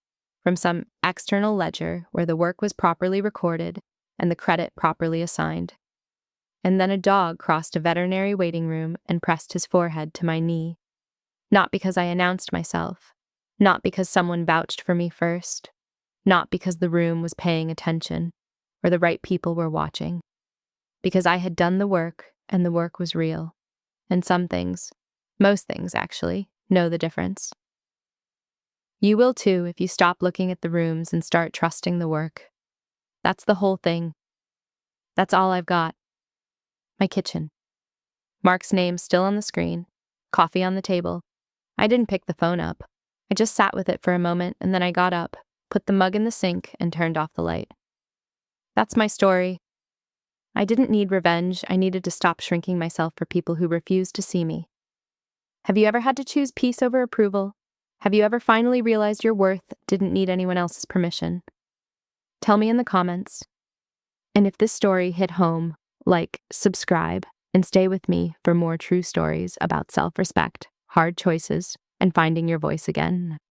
from some external ledger where the work was properly recorded and the credit properly assigned. And then a dog crossed a veterinary waiting room and pressed his forehead to my knee. Not because I announced myself, not because someone vouched for me first, not because the room was paying attention or the right people were watching, because I had done the work and the work was real. And some things, most things actually, know the difference. You will too if you stop looking at the rooms and start trusting the work. That's the whole thing. That's all I've got. My kitchen. Mark's name still on the screen. Coffee on the table. I didn't pick the phone up. I just sat with it for a moment and then I got up, put the mug in the sink, and turned off the light. That's my story. I didn't need revenge. I needed to stop shrinking myself for people who refused to see me. Have you ever had to choose peace over approval? Have you ever finally realized your worth didn't need anyone else's permission? Tell me in the comments. And if this story hit home, like, subscribe, and stay with me for more true stories about self-respect, hard choices, and finding your voice again.